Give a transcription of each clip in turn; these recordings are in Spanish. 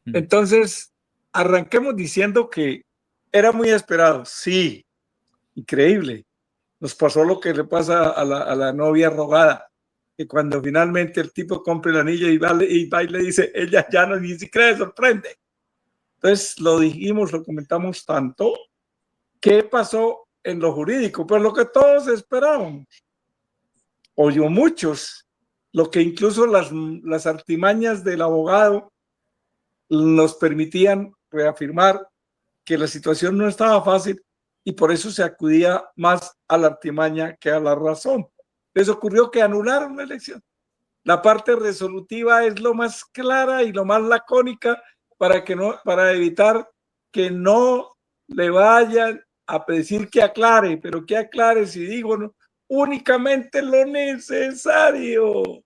Entonces, arranquemos diciendo que era muy esperado. Sí, increíble. Nos pasó lo que le pasa a la novia rogada, que cuando finalmente el tipo compra el anillo y va y le dice, ella ya no ni siquiera se sorprende. Entonces lo dijimos, lo comentamos tanto. ¿Qué pasó en lo jurídico? Pues lo que todos esperábamos, o yo muchos, lo que incluso las artimañas del abogado nos permitían reafirmar que la situación no estaba fácil y por eso se acudía más a la artimaña que a la razón. Les ocurrió que anularon la elección. La parte resolutiva es lo más clara y lo más lacónica para evitar que no le vayan a decir que aclare, pero que aclare si digo no, únicamente lo necesario.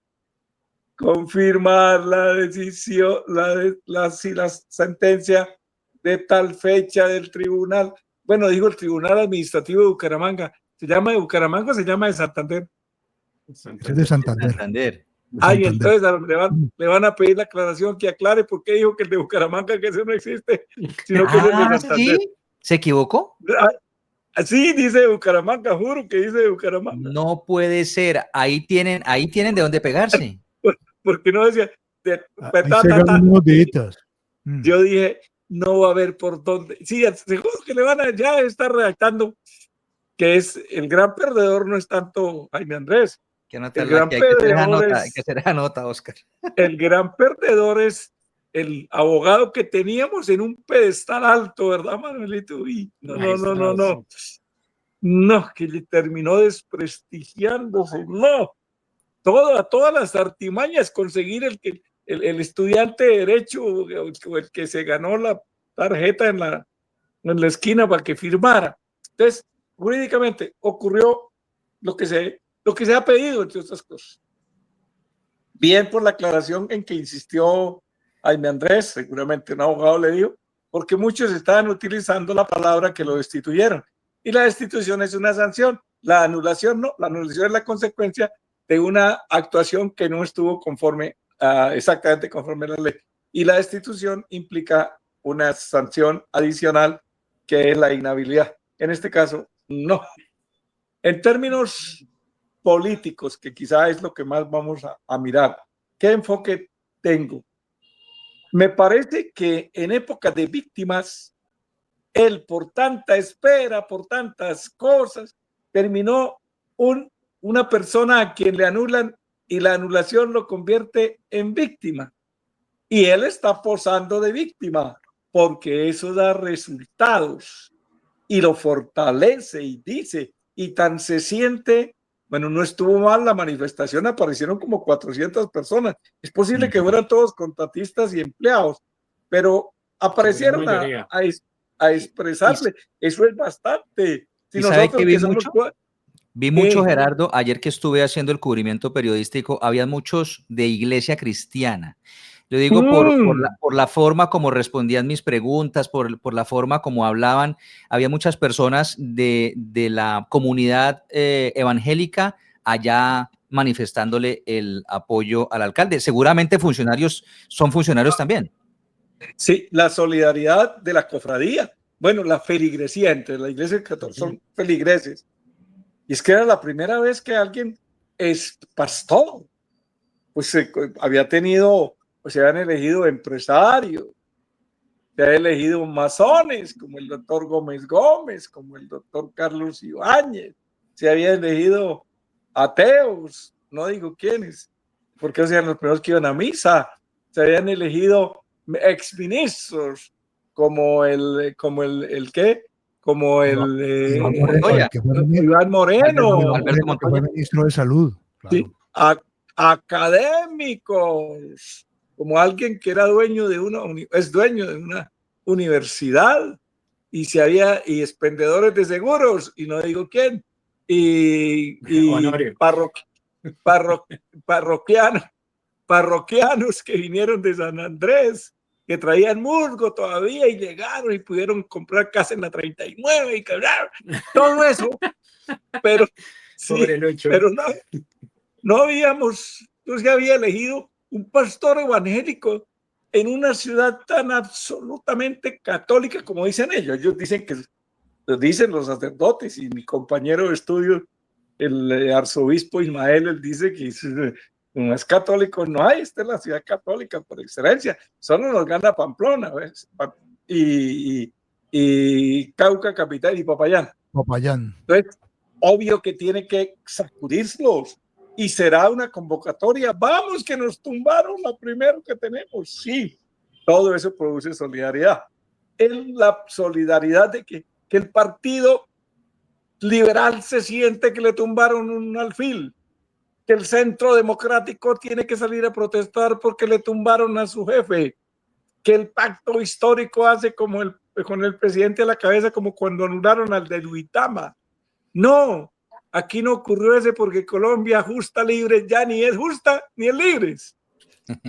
Confirmar la decisión, la sentencia de tal fecha del tribunal. Bueno, digo el Tribunal Administrativo de Bucaramanga. ¿Se llama de Bucaramanga o se llama de Santander? Es de Santander. Santander. Ay, entonces le van a pedir la aclaración que aclare por qué dijo que el de Bucaramanga, que ese no existe, sino que es el de Santander. ¿Sí? ¿Se equivocó? Sí, dice Bucaramanga, juro que dice Bucaramanga. No puede ser. Ahí tienen de dónde pegarse. Porque no decía. Yo dije, no va a haber por dónde. Sí, seguro que le van a ya estar redactando que es el gran perdedor, no es tanto Jaime Andrés. El gran perdedor hay que hacer esa nota, Oscar. El gran perdedor es el abogado que teníamos en un pedestal alto, ¿verdad, Manuelito? Uy, no. No, que le terminó desprestigiándose. No, todas las artimañas, conseguir el estudiante de Derecho o el que se ganó la tarjeta en la esquina para que firmara. Entonces, jurídicamente ocurrió lo que se ha pedido, entre otras cosas. Bien por la aclaración en que insistió Jaime Andrés, seguramente un abogado le dijo, porque muchos estaban utilizando la palabra que lo destituyeron. Y la destitución es una sanción, la anulación no, la anulación es la consecuencia de una actuación que no estuvo exactamente conforme a la ley. Y la destitución implica una sanción adicional que es la inhabilidad. En este caso, no. En términos políticos, que quizá es lo que más vamos a mirar, ¿qué enfoque tengo? Me parece que en época de víctimas, él por tanta espera, por tantas cosas, terminó una persona a quien le anulan y la anulación lo convierte en víctima. Y él está posando de víctima porque eso da resultados y lo fortalece y dice, y tan se siente, bueno, no estuvo mal la manifestación, aparecieron como 400 personas. Es posible que fueran todos contratistas y empleados, pero aparecieron a expresarle. Eso es bastante. Si ¿Y nosotros sabe que que somos vi mucho, Gerardo, ayer que estuve haciendo el cubrimiento periodístico, había muchos de Iglesia Cristiana. Lo digo por la forma como respondían mis preguntas, por la forma como hablaban. Había muchas personas de la comunidad evangélica allá manifestándole el apoyo al alcalde. Seguramente son funcionarios también. Sí, la solidaridad de la cofradía. Bueno, la feligresía, entre la iglesia católica son feligreses. Y es que era la primera vez que alguien es pastor. Pues había tenido, pues se habían elegido empresarios, se habían elegido masones, como el doctor Gómez Gómez, como el doctor Carlos Ibáñez, se habían elegido ateos, no digo quiénes, porque eran los primeros que iban a misa, se habían elegido exministros, como el Iván Moreno, que fue ministro de Salud. Claro. Sí, académicos, como alguien que era dueño de una universidad y expendedores de seguros, y no digo quién, y parroquianos que vinieron de San Andrés, que traían musgo todavía y llegaron y pudieron comprar casa en la 39 y todo eso, pero sí, pero no había elegido un pastor evangélico en una ciudad tan absolutamente católica como dicen ellos. Ellos dicen que, lo dicen los sacerdotes, y mi compañero de estudio, el arzobispo Ismael, él dice que no es católico, no hay, esta es la ciudad católica por excelencia, solo nos gana Pamplona, ¿ves? Y Cauca capital y Popayán. Entonces, obvio que tiene que sacudirlos y será una convocatoria. Vamos, que nos tumbaron lo primero que tenemos. Sí, todo eso produce solidaridad. Es la solidaridad de que el partido liberal se siente que le tumbaron un alfil, que el Centro Democrático tiene que salir a protestar porque le tumbaron a su jefe, que el pacto histórico hace como con el presidente a la cabeza, como cuando anularon al de Duitama. No, aquí no ocurrió ese, porque Colombia justa, libre, ya ni es justa ni es libre.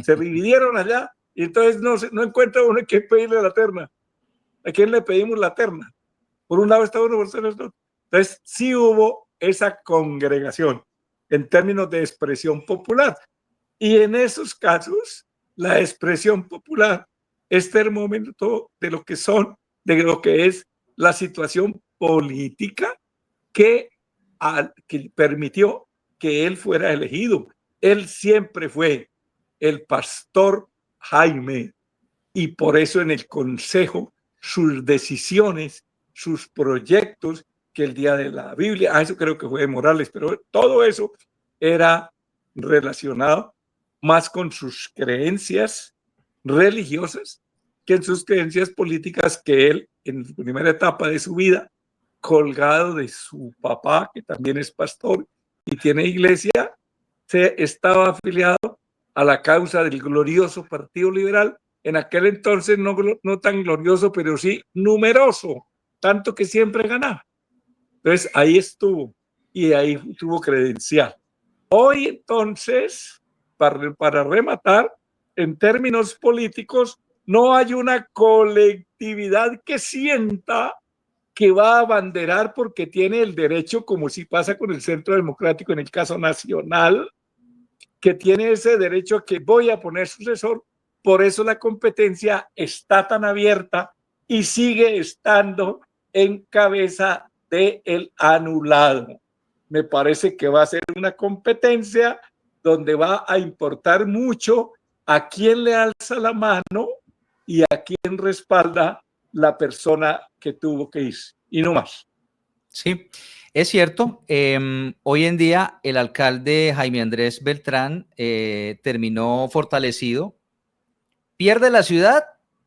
Se dividieron allá y entonces no encuentra uno que pedirle la terna. ¿A quién le pedimos la terna? Por un lado está uno, por otro lado. Entonces sí hubo esa congregación en términos de expresión popular. Y en esos casos, la expresión popular es termómetro de lo que es la situación política que permitió que él fuera elegido. Él siempre fue el pastor Jaime, y por eso en el consejo sus decisiones, sus proyectos, que el día de la Biblia, eso creo que fue de Morales, pero todo eso era relacionado más con sus creencias religiosas que en sus creencias políticas, que él en la primera etapa de su vida, colgado de su papá, que también es pastor y tiene iglesia, se estaba afiliado a la causa del glorioso Partido Liberal, en aquel entonces no tan glorioso, pero sí numeroso, tanto que siempre ganaba. Entonces ahí estuvo y ahí tuvo credencial. Hoy entonces, para rematar, en términos políticos, no hay una colectividad que sienta que va a abanderar porque tiene el derecho, como si pasa con el Centro Democrático en el caso nacional, que tiene ese derecho a que voy a poner sucesor. Por eso la competencia está tan abierta y sigue estando en cabeza del anulado. Me parece que va a ser una competencia donde va a importar mucho a quién le alza la mano y a quién respalda la persona que tuvo que irse, y no más. Sí, es cierto. Hoy en día el alcalde Jaime Andrés Beltrán terminó fortalecido, pierde la ciudad,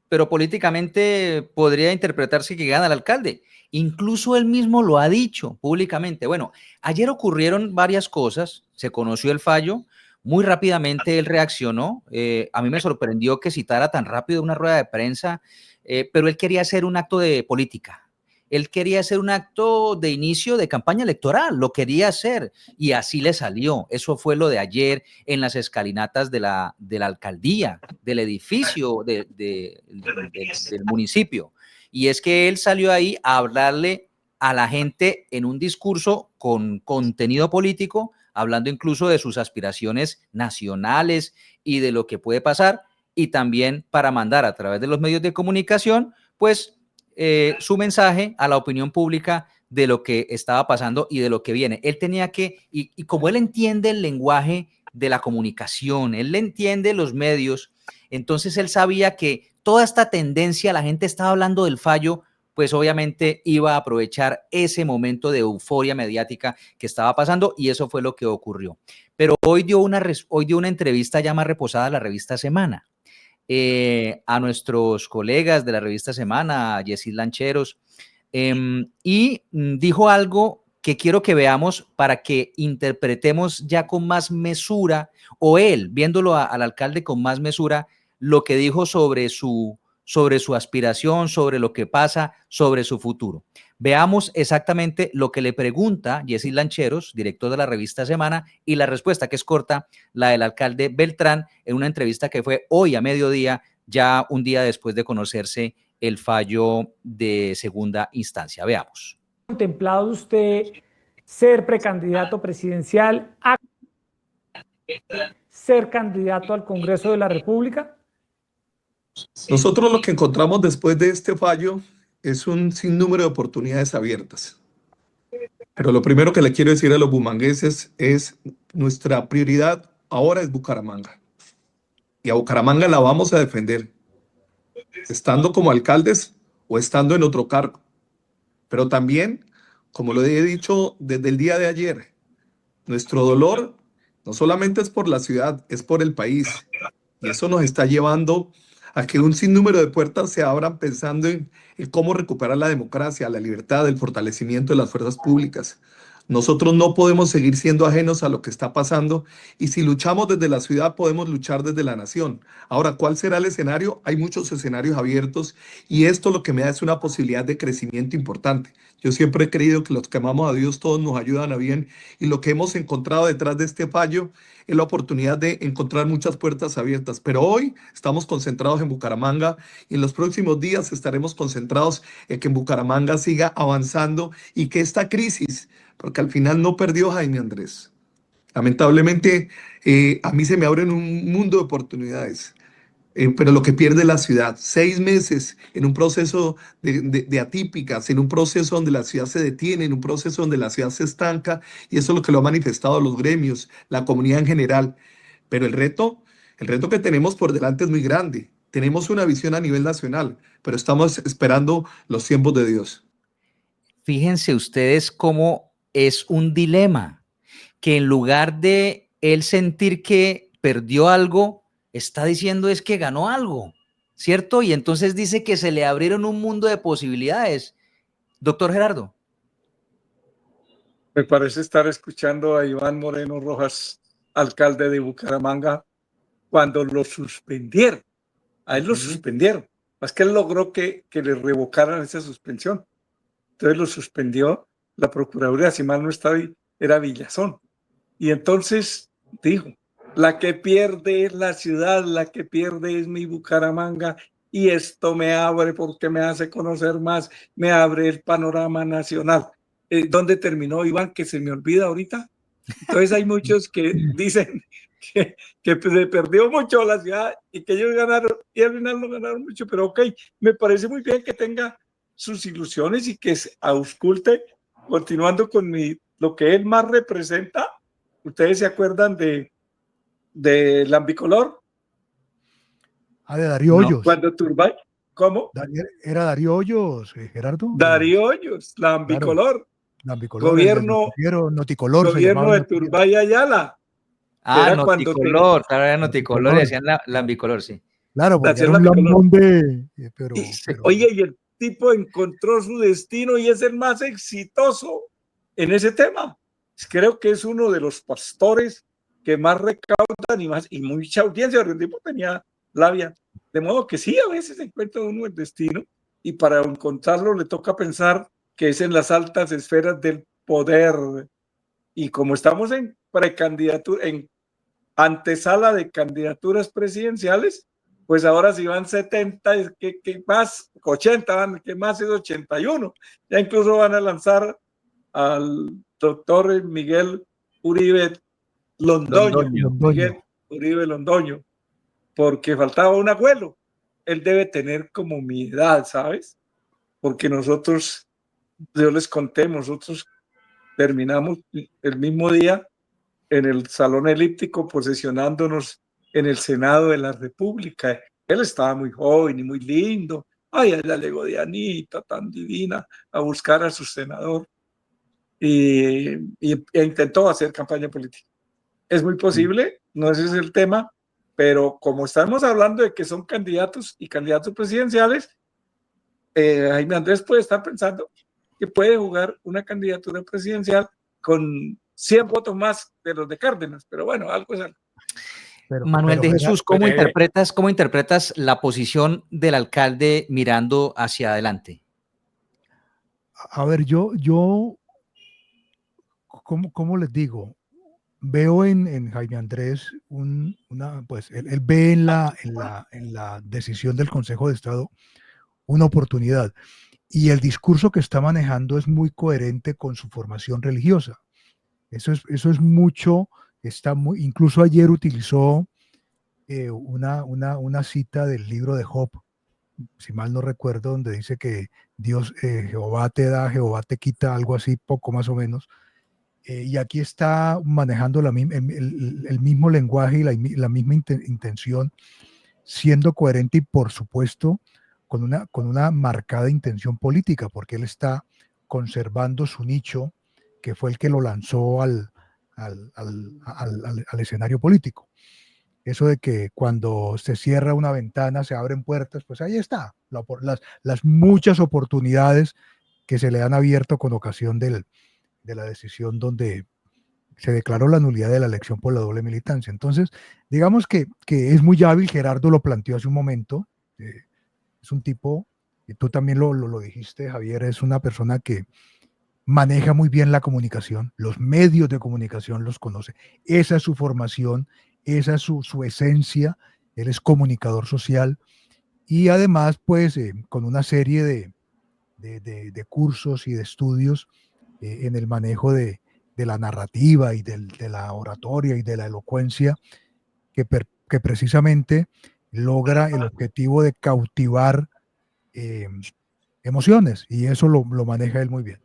pero políticamente podría interpretarse que gana el alcalde. Incluso él mismo lo ha dicho públicamente. Bueno, ayer ocurrieron varias cosas, se conoció el fallo, muy rápidamente él reaccionó. A mí me sorprendió que citara tan rápido una rueda de prensa, pero él quería hacer un acto de política. Él quería hacer un acto de inicio de campaña electoral, lo quería hacer y así le salió. Eso fue lo de ayer en las escalinatas de la alcaldía, del edificio del municipio. Y es que él salió ahí a hablarle a la gente en un discurso con contenido político, hablando incluso de sus aspiraciones nacionales y de lo que puede pasar, y también para mandar a través de los medios de comunicación, pues, su mensaje a la opinión pública de lo que estaba pasando y de lo que viene. Él tenía que, y como él entiende el lenguaje de la comunicación, él entiende los medios, entonces él sabía que toda esta tendencia, la gente estaba hablando del fallo, pues obviamente iba a aprovechar ese momento de euforia mediática que estaba pasando, y eso fue lo que ocurrió. Pero hoy dio una entrevista ya más reposada a la revista Semana. A nuestros colegas de la revista Semana, a Yesid Lancheros, y dijo algo que quiero que veamos para que interpretemos ya con más mesura, o él, viéndolo al alcalde con más mesura, lo que dijo sobre su aspiración, sobre lo que pasa, sobre su futuro. Veamos exactamente lo que le pregunta Yesid Lancheros, director de la revista Semana, y la respuesta, que es corta, la del alcalde Beltrán, en una entrevista que fue hoy a mediodía, ya un día después de conocerse el fallo de segunda instancia. Veamos. ¿Ha contemplado usted ser precandidato presidencial a ser candidato al Congreso de la República? Nosotros lo que encontramos después de este fallo es un sinnúmero de oportunidades abiertas. Pero lo primero que le quiero decir a los bumangueses es nuestra prioridad ahora es Bucaramanga. Y a Bucaramanga la vamos a defender, estando como alcaldes o estando en otro cargo. Pero también, como lo he dicho desde el día de ayer, nuestro dolor no solamente es por la ciudad, es por el país. Y eso nos está llevando a que un sinnúmero de puertas se abran pensando en cómo recuperar la democracia, la libertad, el fortalecimiento de las fuerzas públicas. Nosotros no podemos seguir siendo ajenos a lo que está pasando y si luchamos desde la ciudad podemos luchar desde la nación. Ahora, ¿cuál será el escenario? Hay muchos escenarios abiertos y esto lo que me da es una posibilidad de crecimiento importante. Yo siempre he creído que los que amamos a Dios todos nos ayudan a bien y lo que hemos encontrado detrás de este fallo es la oportunidad de encontrar muchas puertas abiertas. Pero hoy estamos concentrados en Bucaramanga y en los próximos días estaremos concentrados en que en Bucaramanga siga avanzando y que esta crisis, porque al final no perdió Jaime Andrés. Lamentablemente, a mí se me abren un mundo de oportunidades. Pero lo que pierde la ciudad, 6 meses en un proceso de atípicas, en un proceso donde la ciudad se detiene, en un proceso donde la ciudad se estanca, y eso es lo que lo han manifestado los gremios, la comunidad en general. Pero el reto que tenemos por delante es muy grande. Tenemos una visión a nivel nacional, pero estamos esperando los tiempos de Dios. Fíjense ustedes cómo es un dilema, que en lugar de él sentir que perdió algo, está diciendo es que ganó algo, ¿cierto? Y entonces dice que se le abrieron un mundo de posibilidades. Doctor Gerardo. Me parece estar escuchando a Iván Moreno Rojas, alcalde de Bucaramanga, cuando lo suspendieron. A él lo suspendieron. Es que él logró que le revocaran esa suspensión. Entonces lo suspendió la Procuraduría, si mal no estaba, era Villazón. Y entonces dijo, la que pierde es la ciudad, la que pierde es mi Bucaramanga, y esto me abre porque me hace conocer más, me abre el panorama nacional. ¿Dónde terminó, Iván? Que se me olvida ahorita. Entonces hay muchos que dicen que se perdió mucho la ciudad y que ellos ganaron, y al final no ganaron mucho, pero ok, me parece muy bien que tenga sus ilusiones y que se ausculte, continuando con lo que él más representa. ¿Ustedes se acuerdan de Lambicolor? Ah, de Darío Hoyos. Cuando Turbay, ¿cómo? Era Darío Hoyos, Gerardo. Darío Hoyos, Lambicolor. Claro. Lambicolor, Gobierno, Noticolor. Gobierno de Turbay Ayala. Ah, Noticolor, claro, era Noticolor y hacían Lambicolor, sí. Claro, porque era un lambón de... Pero... Oye, y el tipo encontró su destino y es el más exitoso en ese tema. Creo que es uno de los pastores que más recaudan y mucha audiencia, porque el tipo tenía labia. De modo que sí, a veces encuentra uno el destino y para encontrarlo le toca pensar que es en las altas esferas del poder. Y como estamos en precandidatura, en antesala de candidaturas presidenciales, pues ahora si van 70, que más, 80, van, que más es 81. Ya incluso van a lanzar al doctor Miguel Uribe Londoño. Miguel Uribe Londoño, porque faltaba un abuelo. Él debe tener como mi edad, ¿sabes? Porque nosotros, yo les conté, nosotros terminamos el mismo día en el Salón Elíptico posesionándonos en el Senado de la República. Él estaba muy joven y muy lindo. Ay, allá llegó Dianita, tan divina, a buscar a su senador e intentó hacer campaña política. Es muy posible, no ese es el tema, pero como estamos hablando de que son candidatos y candidatos presidenciales, Jaime Andrés puede estar pensando que puede jugar una candidatura presidencial con 100 votos más de los de Cárdenas, pero bueno, algo es algo. Manuel de Jesús, ¿cómo interpretas la posición del alcalde mirando hacia adelante? A ver, yo ¿cómo les digo? Veo en Jaime Andrés pues él ve en la decisión del Consejo de Estado una oportunidad y el discurso que está manejando es muy coherente con su formación religiosa. Eso es mucho, incluso ayer utilizó una cita del libro de Job, si mal no recuerdo, donde dice que Dios, Jehová te da, Jehová te quita, algo así, poco más o menos. Y aquí está manejando el mismo lenguaje y la misma intención, siendo coherente y, por supuesto, con una marcada intención política, porque él está conservando su nicho, que fue el que lo lanzó al escenario político. Eso de que cuando se cierra una ventana se abren puertas, pues ahí está, las muchas oportunidades que se le han abierto con ocasión de la decisión donde se declaró la nulidad de la elección por la doble militancia. Entonces, digamos que es muy hábil. Gerardo lo planteó hace un momento. Es un tipo, y tú también lo dijiste, Javier, es una persona que maneja muy bien la comunicación, los medios de comunicación los conoce. Esa es su formación, esa es su esencia. Él es comunicador social y además, pues, con una serie de cursos y de estudios en el manejo de la narrativa y de la oratoria y de la elocuencia, que precisamente logra el objetivo de cautivar emociones, y eso lo maneja él muy bien.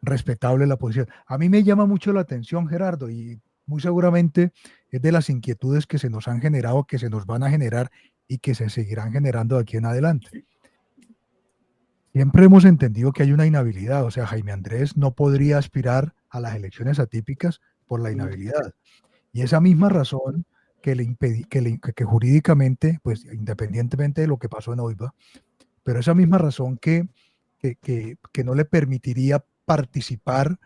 Respetable la posición. A mí me llama mucho la atención, Gerardo, y muy seguramente es de las inquietudes que se nos han generado, que se nos van a generar y que se seguirán generando de aquí en adelante. Siempre hemos entendido que hay una inhabilidad, o sea, Jaime Andrés no podría aspirar a las elecciones atípicas por la inhabilidad. Y esa misma razón que jurídicamente, pues independientemente de lo que pasó en OIVA, pero esa misma razón que no le permitiría participar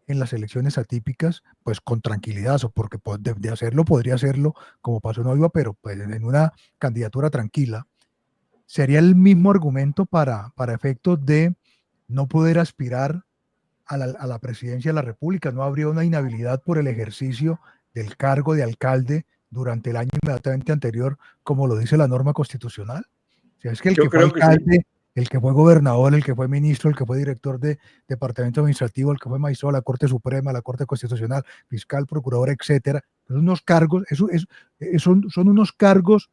en las elecciones atípicas, pues con tranquilidad, o porque de hacerlo, podría hacerlo como pasó en OIVA, pero pues en una candidatura tranquila. Sería el mismo argumento para efectos de no poder aspirar a la presidencia de la República. No habría una inhabilidad por el ejercicio del cargo de alcalde durante el año inmediatamente anterior, como lo dice la norma constitucional. O sea, es que el que fue alcalde, el que fue gobernador, el que fue ministro, el que fue director de departamento administrativo, el que fue magistrado de la Corte Suprema, la Corte Constitucional, fiscal, procurador, etcétera, son unos cargos, son unos cargos,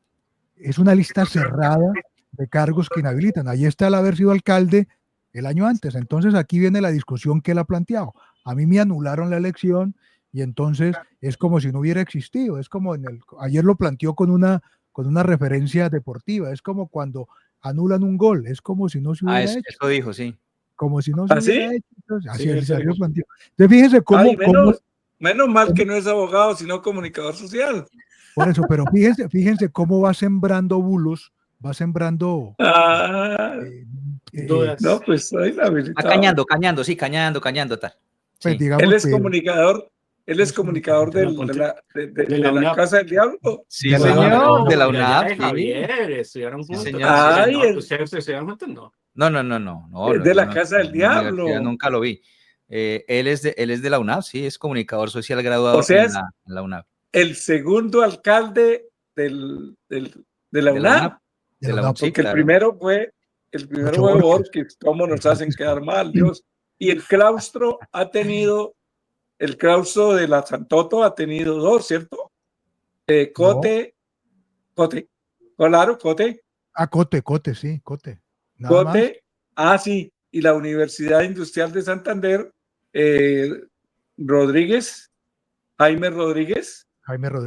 es una lista cerrada de cargos que inhabilitan. Ahí está el haber sido alcalde el año antes. Entonces aquí viene la discusión que él ha planteado. A mí me anularon la elección y entonces es como si no hubiera existido. Es como ayer lo planteó con una referencia deportiva. Es como cuando anulan un gol. Es como si no se hubiera hecho. Eso dijo, sí. Como si no se hubiera hecho. Entonces, así sí, es, lo planteó. Entonces fíjense cómo... menos mal que no es abogado, sino comunicador social. Por eso, pero fíjense cómo va sembrando bulos, va sembrando... no, pues ahí la habilitado. Cañando. Tal. Pues, sí. digamos él es comunicador. Él es comunicador de la Casa del Diablo. Sí, señor, de la UNAP. Javier, estudiaron juntos. Señor. ¿Ustedes estudiaron juntos? No. No. De la Casa del Diablo. Nunca lo vi. Él es de la UNAP, sí, es comunicador social graduado en la UNAP. El segundo alcalde de la UNAP. Sí, porque el primero fue Borges, cómo nos hacen quedar mal, Dios. Y el claustro el claustro de la Santoto ha tenido dos, ¿cierto? Cote. Claro, Cote. Cote, sí, Cote. Cote, sí. Y la Universidad Industrial de Santander, Jaime Rodríguez.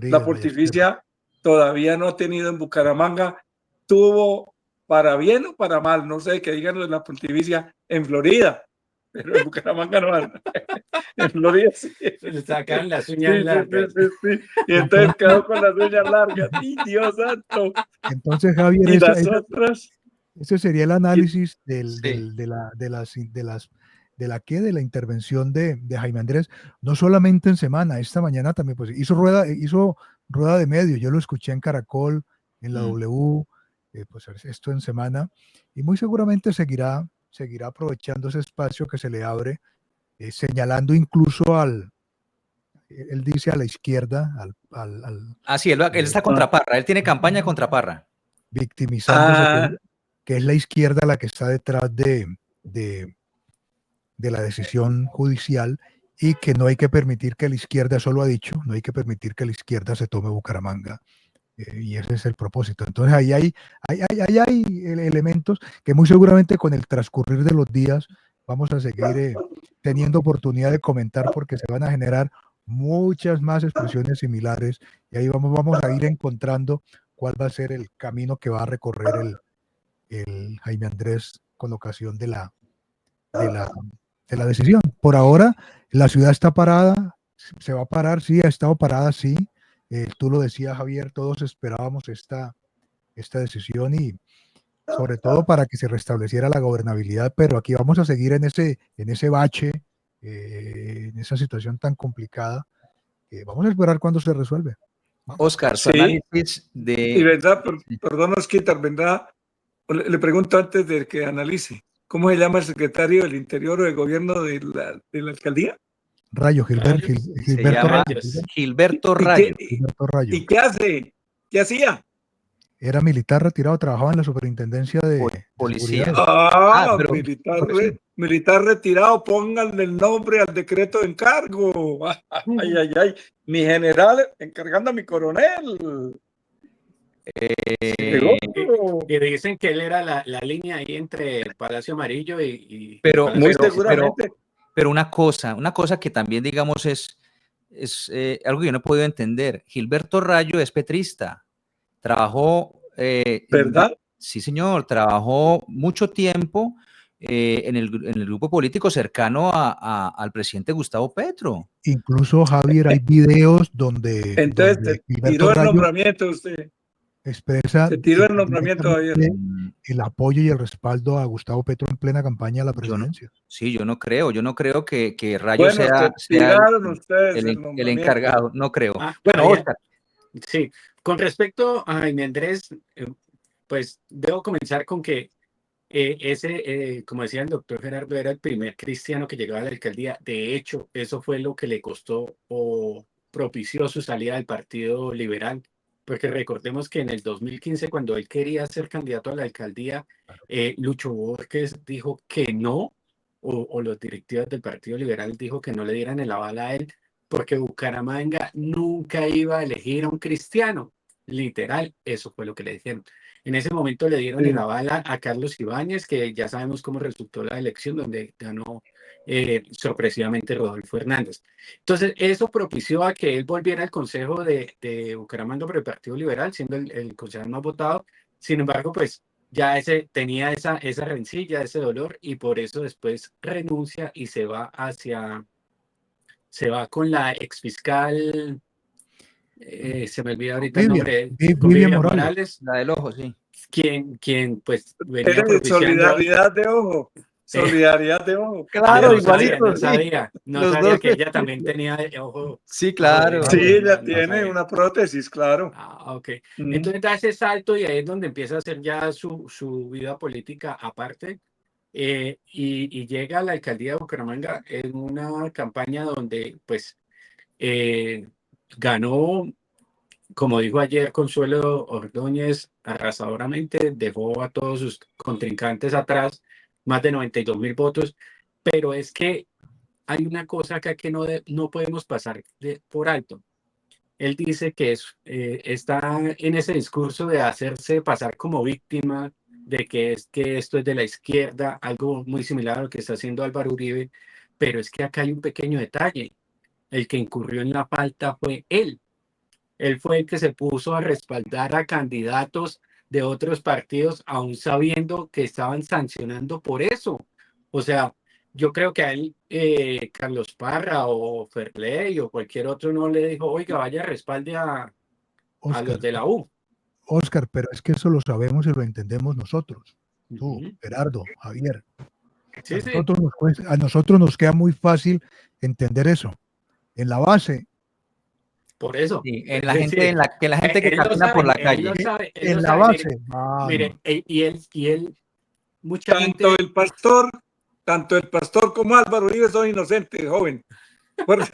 La Pontificia todavía no ha tenido en Bucaramanga. Tuvo, para bien o para mal, no sé, que digan lo de la Pontificia, en Florida. Pero en Bucaramanga no. En Florida sí. Le sacan las uñas largas. Sí. Y entonces quedó con las uñas largas. ¡Y Dios santo! Entonces, Javier, ¿y las otras? Ese sería el análisis de la intervención de Jaime Andrés, no solamente en semana, esta mañana también, pues hizo rueda de medio. Yo lo escuché en Caracol, en la W, pues esto en semana, y muy seguramente seguirá aprovechando ese espacio que se le abre, señalando incluso él dice a la izquierda, sí, él está contra Parra, él tiene campaña contra Parra. Victimizándose, que es la izquierda la que está detrás de la decisión judicial, y que no hay que permitir que la izquierda, eso lo ha dicho, no hay que permitir que la izquierda se tome Bucaramanga y ese es el propósito. Entonces ahí hay elementos que muy seguramente con el transcurrir de los días vamos a seguir teniendo oportunidad de comentar porque se van a generar muchas más expresiones similares y ahí vamos a ir encontrando cuál va a ser el camino que va a recorrer el Jaime Andrés con ocasión de la decisión. Por ahora, la ciudad está parada, se va a parar, sí, ha estado parada, sí. Tú lo decías, Javier, todos esperábamos esta decisión y sobre todo para que se restableciera la gobernabilidad, pero aquí vamos a seguir en ese bache, en esa situación tan complicada. Vamos a esperar cuándo se resuelve. Oscar, su Sí, análisis y de... verdad, perdón, Osquitar, vendrá, le pregunto antes de que analice, ¿cómo se llama el secretario del Interior o del Gobierno de la alcaldía? Rayo, Se Gilberto llama Rayo. Gilberto ¿Y Rayo. Gilberto Rayo. ¿Y qué hace? ¿Qué hacía? Era militar retirado, trabajaba en la superintendencia de Policía. seguridad. Pero Militar retirado, pónganle el nombre al decreto de encargo. Ay, mi general encargando a mi coronel. Y dicen que él era la línea ahí entre el Palacio Amarillo y pero, Palacio Muy del Presidente. seguramente. pero una cosa que también, digamos, es algo que yo no he podido entender. Gilberto Rayo es petrista. Trabajó, ¿Verdad? sí, señor, trabajó mucho tiempo en el grupo político cercano al presidente Gustavo Petro. Incluso, Javier, hay videos donde Entonces Gilberto tiró el Rayo nombramiento usted. expresa Se tiró el nombramiento directamente ayer. el apoyo y el respaldo a Gustavo Petro en plena campaña a la presidencia. Yo no creo que Rayo Bueno, sea tiraron ustedes el el nombramiento. encargado, no creo. Bueno, Oscar. Sí, con respecto a Jaime Andrés, pues debo comenzar con que como decía el doctor Gerardo, era el primer cristiano que llegaba a la alcaldía. De hecho, eso fue lo que le costó o propició su salida del Partido Liberal, porque recordemos que en el 2015, cuando él quería ser candidato a la alcaldía, Lucho Borges dijo que no, o los directivos del Partido Liberal dijo que no le dieran el aval a él, porque Bucaramanga nunca iba a elegir a un cristiano. Literal, eso fue lo que le dijeron. En ese momento le dieron el aval a Carlos Ibáñez, que ya sabemos cómo resultó la elección, donde ganó sorpresivamente Rodolfo Hernández. Entonces, eso propició a que él volviera al Consejo de Bucaramanga por el Partido Liberal, siendo el concejal más votado. Sin embargo, pues ya tenía esa rencilla, ese dolor, y por eso después renuncia y se va con la exfiscal, se me olvida ahorita el nombre, con Vivian Vivian Morales. Morales, La del ojo, sí. quien pues venía propiciando. Solidaridad de ojo. Solidaridad de ojo. Claro, No igualito. sabía Los sabía dos. que ella también tenía ojo. Sí, claro. Ojo Sí, de- ella no tiene sabía. una prótesis, claro. Ok. Entonces da ese salto y ahí es donde empieza a hacer ya su vida política aparte. Y llega a la alcaldía de Bucaramanga en una campaña donde pues ganó, como dijo ayer Consuelo Ordóñez, arrasadoramente, dejó a todos sus contrincantes atrás, más de 92,000 votos, pero es que hay una cosa acá que no podemos pasar por alto. Él dice que está en ese discurso de hacerse pasar como víctima, de que esto es de la izquierda, algo muy similar a lo que está haciendo Álvaro Uribe, pero es que acá hay un pequeño detalle. El que incurrió en la falta fue él. Él fue el que se puso a respaldar a candidatos de otros partidos, aún sabiendo que estaban sancionando por eso. O sea, yo creo que a él, Carlos Parra o Ferley o cualquier otro no le dijo, oiga, vaya, respalde a los de la U. Oscar, pero es que eso lo sabemos y lo entendemos nosotros. Tú, Gerardo, Javier. Sí, A nosotros nos queda muy fácil entender eso. En la base. Por eso. Sí, en la gente que camina por la calle. En la base. Mire, y él, mucha Tanto gente. el pastor como Álvaro Uribe son inocentes, joven. Pero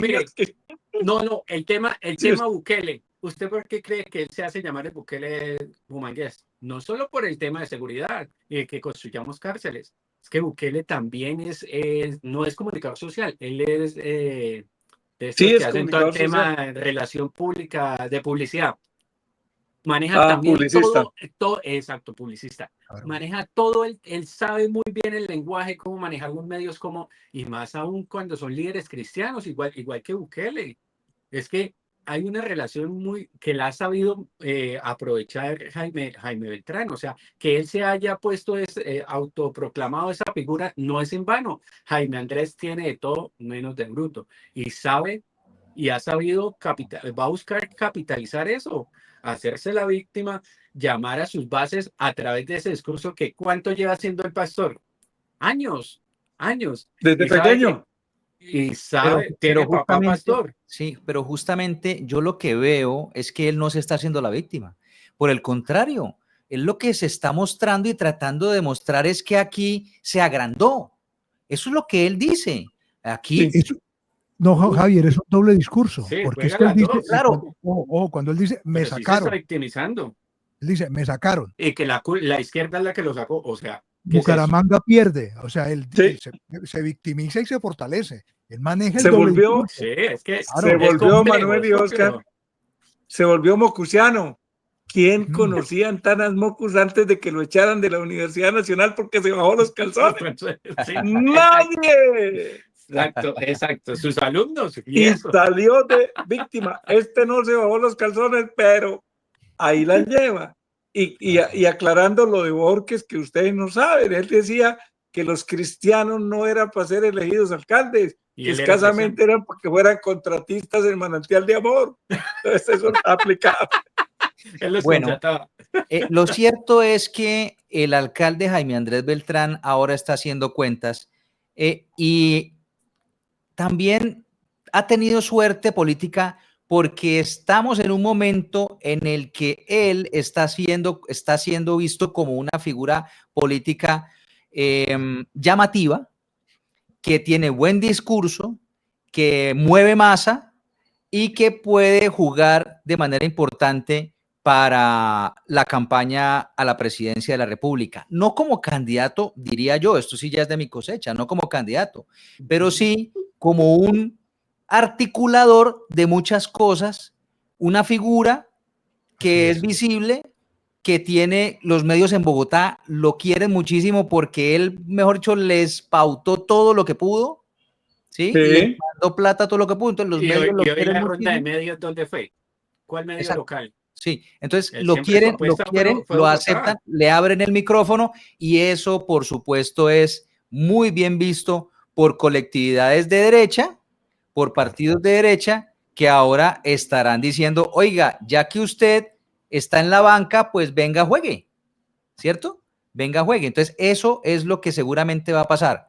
mire, no, el tema Bukele. ¿Usted por qué cree que él se hace llamar el Bukele bumangués? No solo por el tema de seguridad y que construyamos cárceles. Es que Bukele también no es comunicador social. Él es de estos Sí, que es hacen todo el comunicador social. tema de relación pública, de publicidad. Maneja también publicista. todo, exacto, publicista. Claro. Maneja todo, él sabe muy bien el lenguaje, cómo manejar los medios, y más aún cuando son líderes cristianos, igual que Bukele. Es que hay una relación que la ha sabido aprovechar Jaime Beltrán. O sea, que él se haya puesto, autoproclamado esa figura, no es en vano. Jaime Andrés tiene de todo menos de bruto. Y sabe, y ha sabido, va a buscar capitalizar eso, hacerse la víctima, llamar a sus bases a través de ese discurso que ¿cuánto lleva siendo el pastor? Años. Desde Y sabe pequeño. tiene papá pastor. Sí, pero justamente yo lo que veo es que él no se está haciendo la víctima. Por el contrario, él lo que se está mostrando y tratando de demostrar es que aquí se agrandó. Eso es lo que él dice. Aquí, No, Javier, es un doble discurso, Sí, porque es juega que él las dice, dos. claro. cuando él dice, me Pero sí se está sacaron, victimizando. él dice, me sacaron. Y que la izquierda es la que lo sacó. O sea, ¿qué es eso? Bucaramanga pierde, o sea, él Sí. se victimiza y se fortalece. Él maneja el Se doble volvió, discurso. Sí, es que Claro. se es volvió complejo, Manuel y eso, Oscar, pero- se volvió mocusiano. ¿Quién Ujú. conocía a Antanas Mocus antes de que lo echaran de la Universidad Nacional porque se bajó los calzones? Sí, ¡Nadie! exacto. Sus alumnos y Y eso. salió de víctima. Este no se bajó los calzones, pero ahí la lleva. Y aclarando lo de Borges, que ustedes no saben, él decía que los cristianos no eran para ser elegidos alcaldes, Y que él era escasamente eran para que fueran contratistas del Manantial de Amor. Entonces eso está aplicado. Él los Bueno, contrataba. lo cierto es que el alcalde Jaime Andrés Beltrán ahora está haciendo cuentas y también ha tenido suerte política porque estamos en un momento en el que él está siendo visto como una figura política llamativa, que tiene buen discurso, que mueve masa y que puede jugar de manera importante para la campaña a la presidencia de la República. No como candidato, diría yo, esto sí ya es de mi cosecha, no como candidato, pero sí como un articulador de muchas cosas, una figura que es visible, que tiene los medios en Bogotá, lo quieren muchísimo porque él, mejor dicho, les pautó todo lo que pudo, ¿sí? Sí. Les mandó plata todo lo que pudo, entonces los medios lo hoy quieren la ronda de muchísimo. medios, ¿dónde fue? ¿Cuál medio Exacto. local? Sí, entonces Él lo siempre su quieren, apuesta fue lo Bogotá. aceptan, le abren el micrófono y eso, por supuesto, es muy bien visto por colectividades de derecha, por partidos de derecha, que ahora estarán diciendo, oiga, ya que usted está en la banca, pues venga, juegue, ¿cierto? Venga, juegue. Entonces, eso es lo que seguramente va a pasar.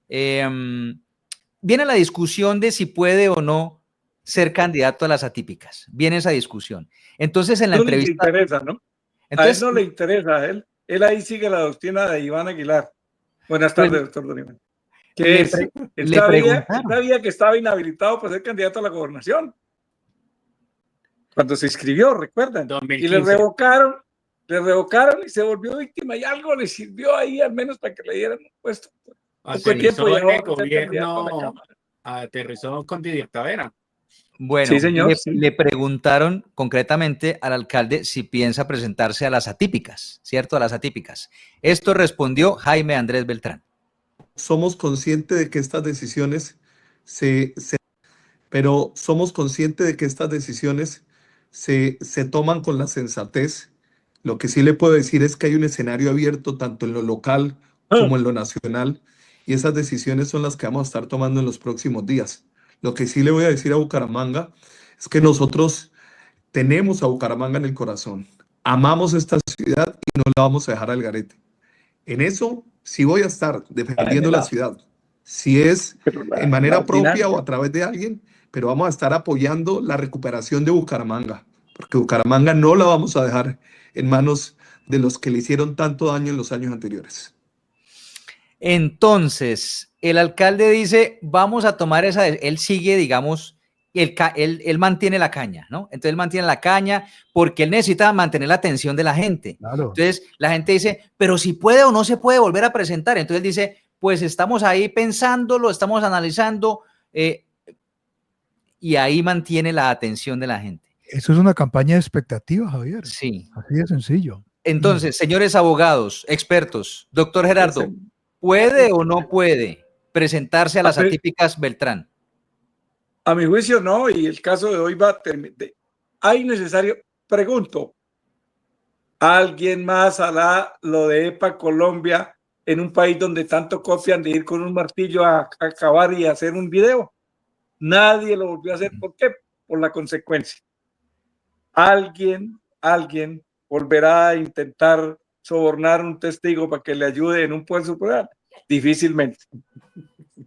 Viene la discusión de si puede o no ser candidato a las atípicas. Viene esa discusión. Entonces, en la No le entrevista... interesa, ¿no? A él no le interesa. Él ahí sigue la doctrina de Iván Aguilar. Buenas tardes, Pues, doctor Dorimán. ¿Qué es? Él sabía que estaba inhabilitado para ser candidato a la gobernación. Cuando se inscribió, recuerdan. 2015. Y le revocaron y se volvió víctima y algo le sirvió ahí al menos para que le dieran un puesto. Aterrizó en el Candidato a la gobierno, Cámara. aterrizó con Didier Tavera. Bueno, Sí, señor, le preguntaron concretamente al alcalde si piensa presentarse a las atípicas, ¿cierto? A las atípicas. Esto respondió Jaime Andrés Beltrán. Somos conscientes de que estas decisiones pero somos conscientes de que estas decisiones se toman con la sensatez. Lo que sí le puedo decir es que hay un escenario abierto tanto en lo local como en lo nacional y esas decisiones son las que vamos a estar tomando en los próximos días. Lo que sí le voy a decir a Bucaramanga es que nosotros tenemos a Bucaramanga en el corazón. Amamos esta ciudad y no la vamos a dejar al garete. En eso sí voy a estar defendiendo la ciudad. Si es en manera propia o a través de alguien, pero vamos a estar apoyando la recuperación de Bucaramanga, porque Bucaramanga no la vamos a dejar en manos de los que le hicieron tanto daño en los años anteriores. Entonces, el alcalde dice, vamos a tomar esa, él sigue, digamos, él mantiene la caña, ¿no? Entonces él mantiene la caña porque él necesita mantener la atención de la gente. Claro. Entonces la gente dice, pero si puede o no se puede volver a presentar. Entonces él dice, pues estamos ahí pensándolo, estamos analizando. y ahí mantiene la atención de la gente. Eso es una campaña de expectativa, Javier. Sí. Así de sencillo. Entonces, señores abogados, expertos, doctor Gerardo, ¿puede o no puede presentarse a las atípicas Beltrán? A mi juicio no, y el caso de hoy va a terminar. Hay necesario, pregunto, ¿alguien más hará lo de EPA Colombia en un país donde tanto copian de ir con un martillo a acabar y hacer un video? Nadie lo volvió a hacer. ¿Por qué? Por la consecuencia. Alguien volverá a intentar sobornar a un testigo para que le ayude en un puesto plural. Difícilmente.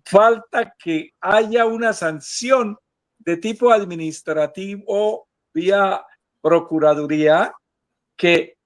Falta que haya una sanción de tipo administrativo vía procuraduría que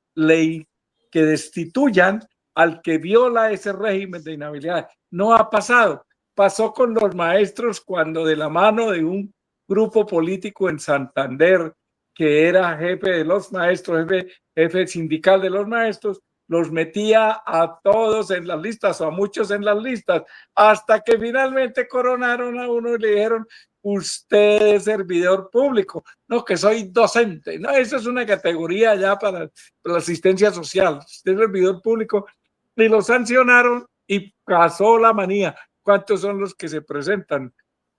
destituyan al que viola ese régimen de inhabilidad. No ha pasado. Pasó con los maestros cuando de la mano de un grupo político en Santander, que era jefe de los maestros, jefe sindical de los maestros, los metía a todos en las listas o a muchos en las listas, hasta que finalmente coronaron a uno y le dijeron: usted es servidor público. No, que soy docente. No, eso es una categoría ya para la asistencia social. Usted es servidor público. Y lo sancionaron y pasó la manía. ¿Cuántos son los que se presentan?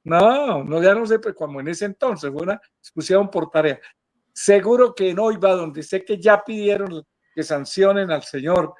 No, ya no sé, pues como en ese entonces fue una discusión por tarea. Seguro que en OIVA, donde sé que ya pidieron que sancionen al señor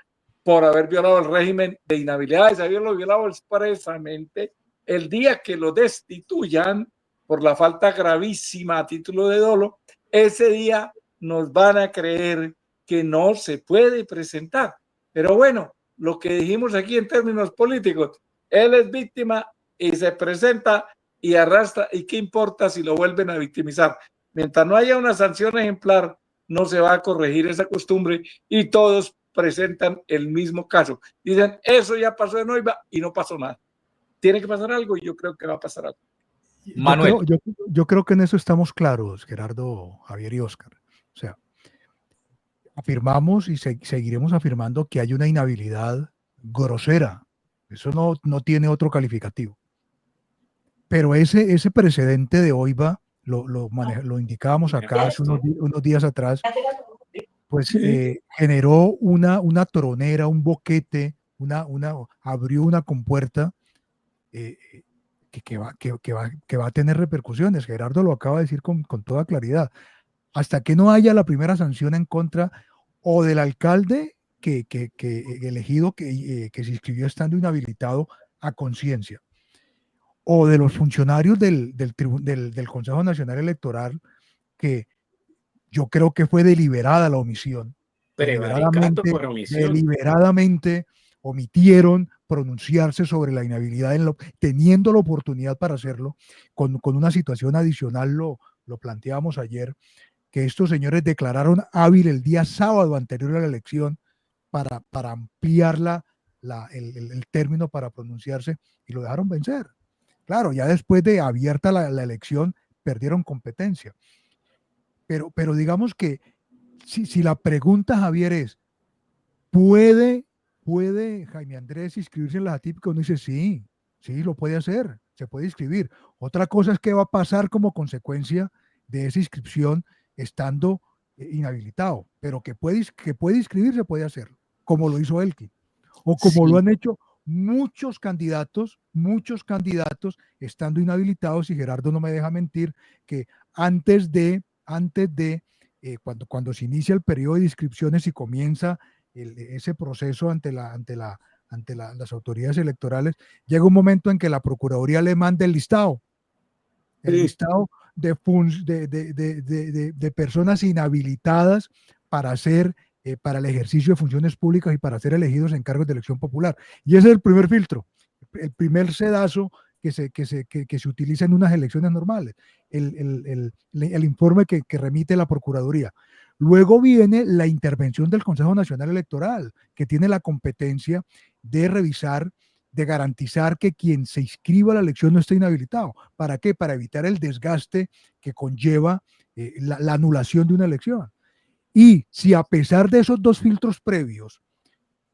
por haber violado el régimen de inhabilidades, haberlo violado expresamente, el día que lo destituyan por la falta gravísima a título de dolo, ese día nos van a creer que no se puede presentar. Pero bueno, lo que dijimos aquí en términos políticos, él es víctima y se presenta y arrastra, y qué importa si lo vuelven a victimizar. Mientras no haya una sanción ejemplar, no se va a corregir esa costumbre y todos presentan el mismo caso. Dicen, eso ya pasó en OIVA y no pasó nada. Tiene que pasar algo y yo creo que va a pasar algo. Manuel. Yo creo que en eso estamos claros, Gerardo, Javier y Óscar. O sea, afirmamos y seguiremos afirmando que hay una inhabilidad grosera. Eso no tiene otro calificativo. Pero ese precedente de OIVA, lo indicábamos acá hace unos días atrás, pues generó una tronera, un boquete, abrió una compuerta que va a tener repercusiones. Gerardo lo acaba de decir con toda claridad. Hasta que no haya la primera sanción en contra o del alcalde elegido que se inscribió estando inhabilitado a conciencia, o de los funcionarios del Consejo Nacional Electoral, que yo creo que fue deliberada la omisión. Deliberadamente omitieron pronunciarse sobre la inhabilidad, teniendo la oportunidad para hacerlo, con una situación adicional, lo planteábamos ayer, que estos señores declararon hábil el día sábado anterior a la elección para ampliar el término para pronunciarse, y lo dejaron vencer. Claro, ya después de abierta la elección, perdieron competencia. Pero digamos que si la pregunta, Javier, es, ¿puede Jaime Andrés inscribirse en las atípicas? Uno dice, sí, lo puede hacer, se puede inscribir. Otra cosa es qué va a pasar como consecuencia de esa inscripción estando inhabilitado, pero que puede inscribirse, puede hacerlo, como lo hizo Elkin, o como lo han hecho muchos candidatos estando inhabilitados, y Gerardo no me deja mentir que antes de cuando se inicia el periodo de inscripciones y comienza ese proceso ante las autoridades electorales, llega un momento en que la Procuraduría le manda el listado de personas inhabilitadas para el ejercicio de funciones públicas y para ser elegidos en cargos de elección popular. Y ese es el primer filtro, el primer sedazo que se utiliza en unas elecciones normales, el informe que remite la Procuraduría. Luego viene la intervención del Consejo Nacional Electoral, que tiene la competencia de revisar, de garantizar que quien se inscriba a la elección no esté inhabilitado. ¿Para qué? Para evitar el desgaste que conlleva la anulación de una elección. Y si a pesar de esos dos filtros previos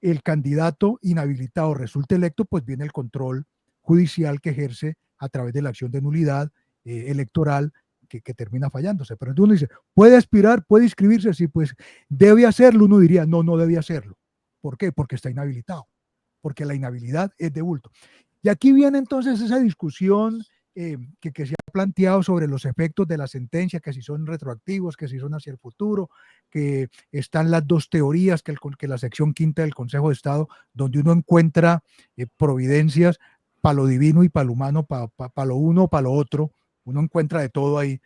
el candidato inhabilitado resulta electo, pues viene el control judicial que ejerce a través de la acción de nulidad electoral que termina fallándose. Pero entonces uno dice, ¿puede aspirar? ¿Puede inscribirse? Sí, pues debe hacerlo. Uno diría, no, no debe hacerlo. ¿Por qué? Porque está inhabilitado, porque la inhabilidad es de bulto. Y aquí viene entonces esa discusión que se ha planteado sobre los efectos de la sentencia, que si son retroactivos, que si son hacia el futuro, que están las dos teorías, que la sección quinta del Consejo de Estado, donde uno encuentra providencias para lo divino y para lo humano, para lo uno o para lo otro, uno encuentra de todo ahí.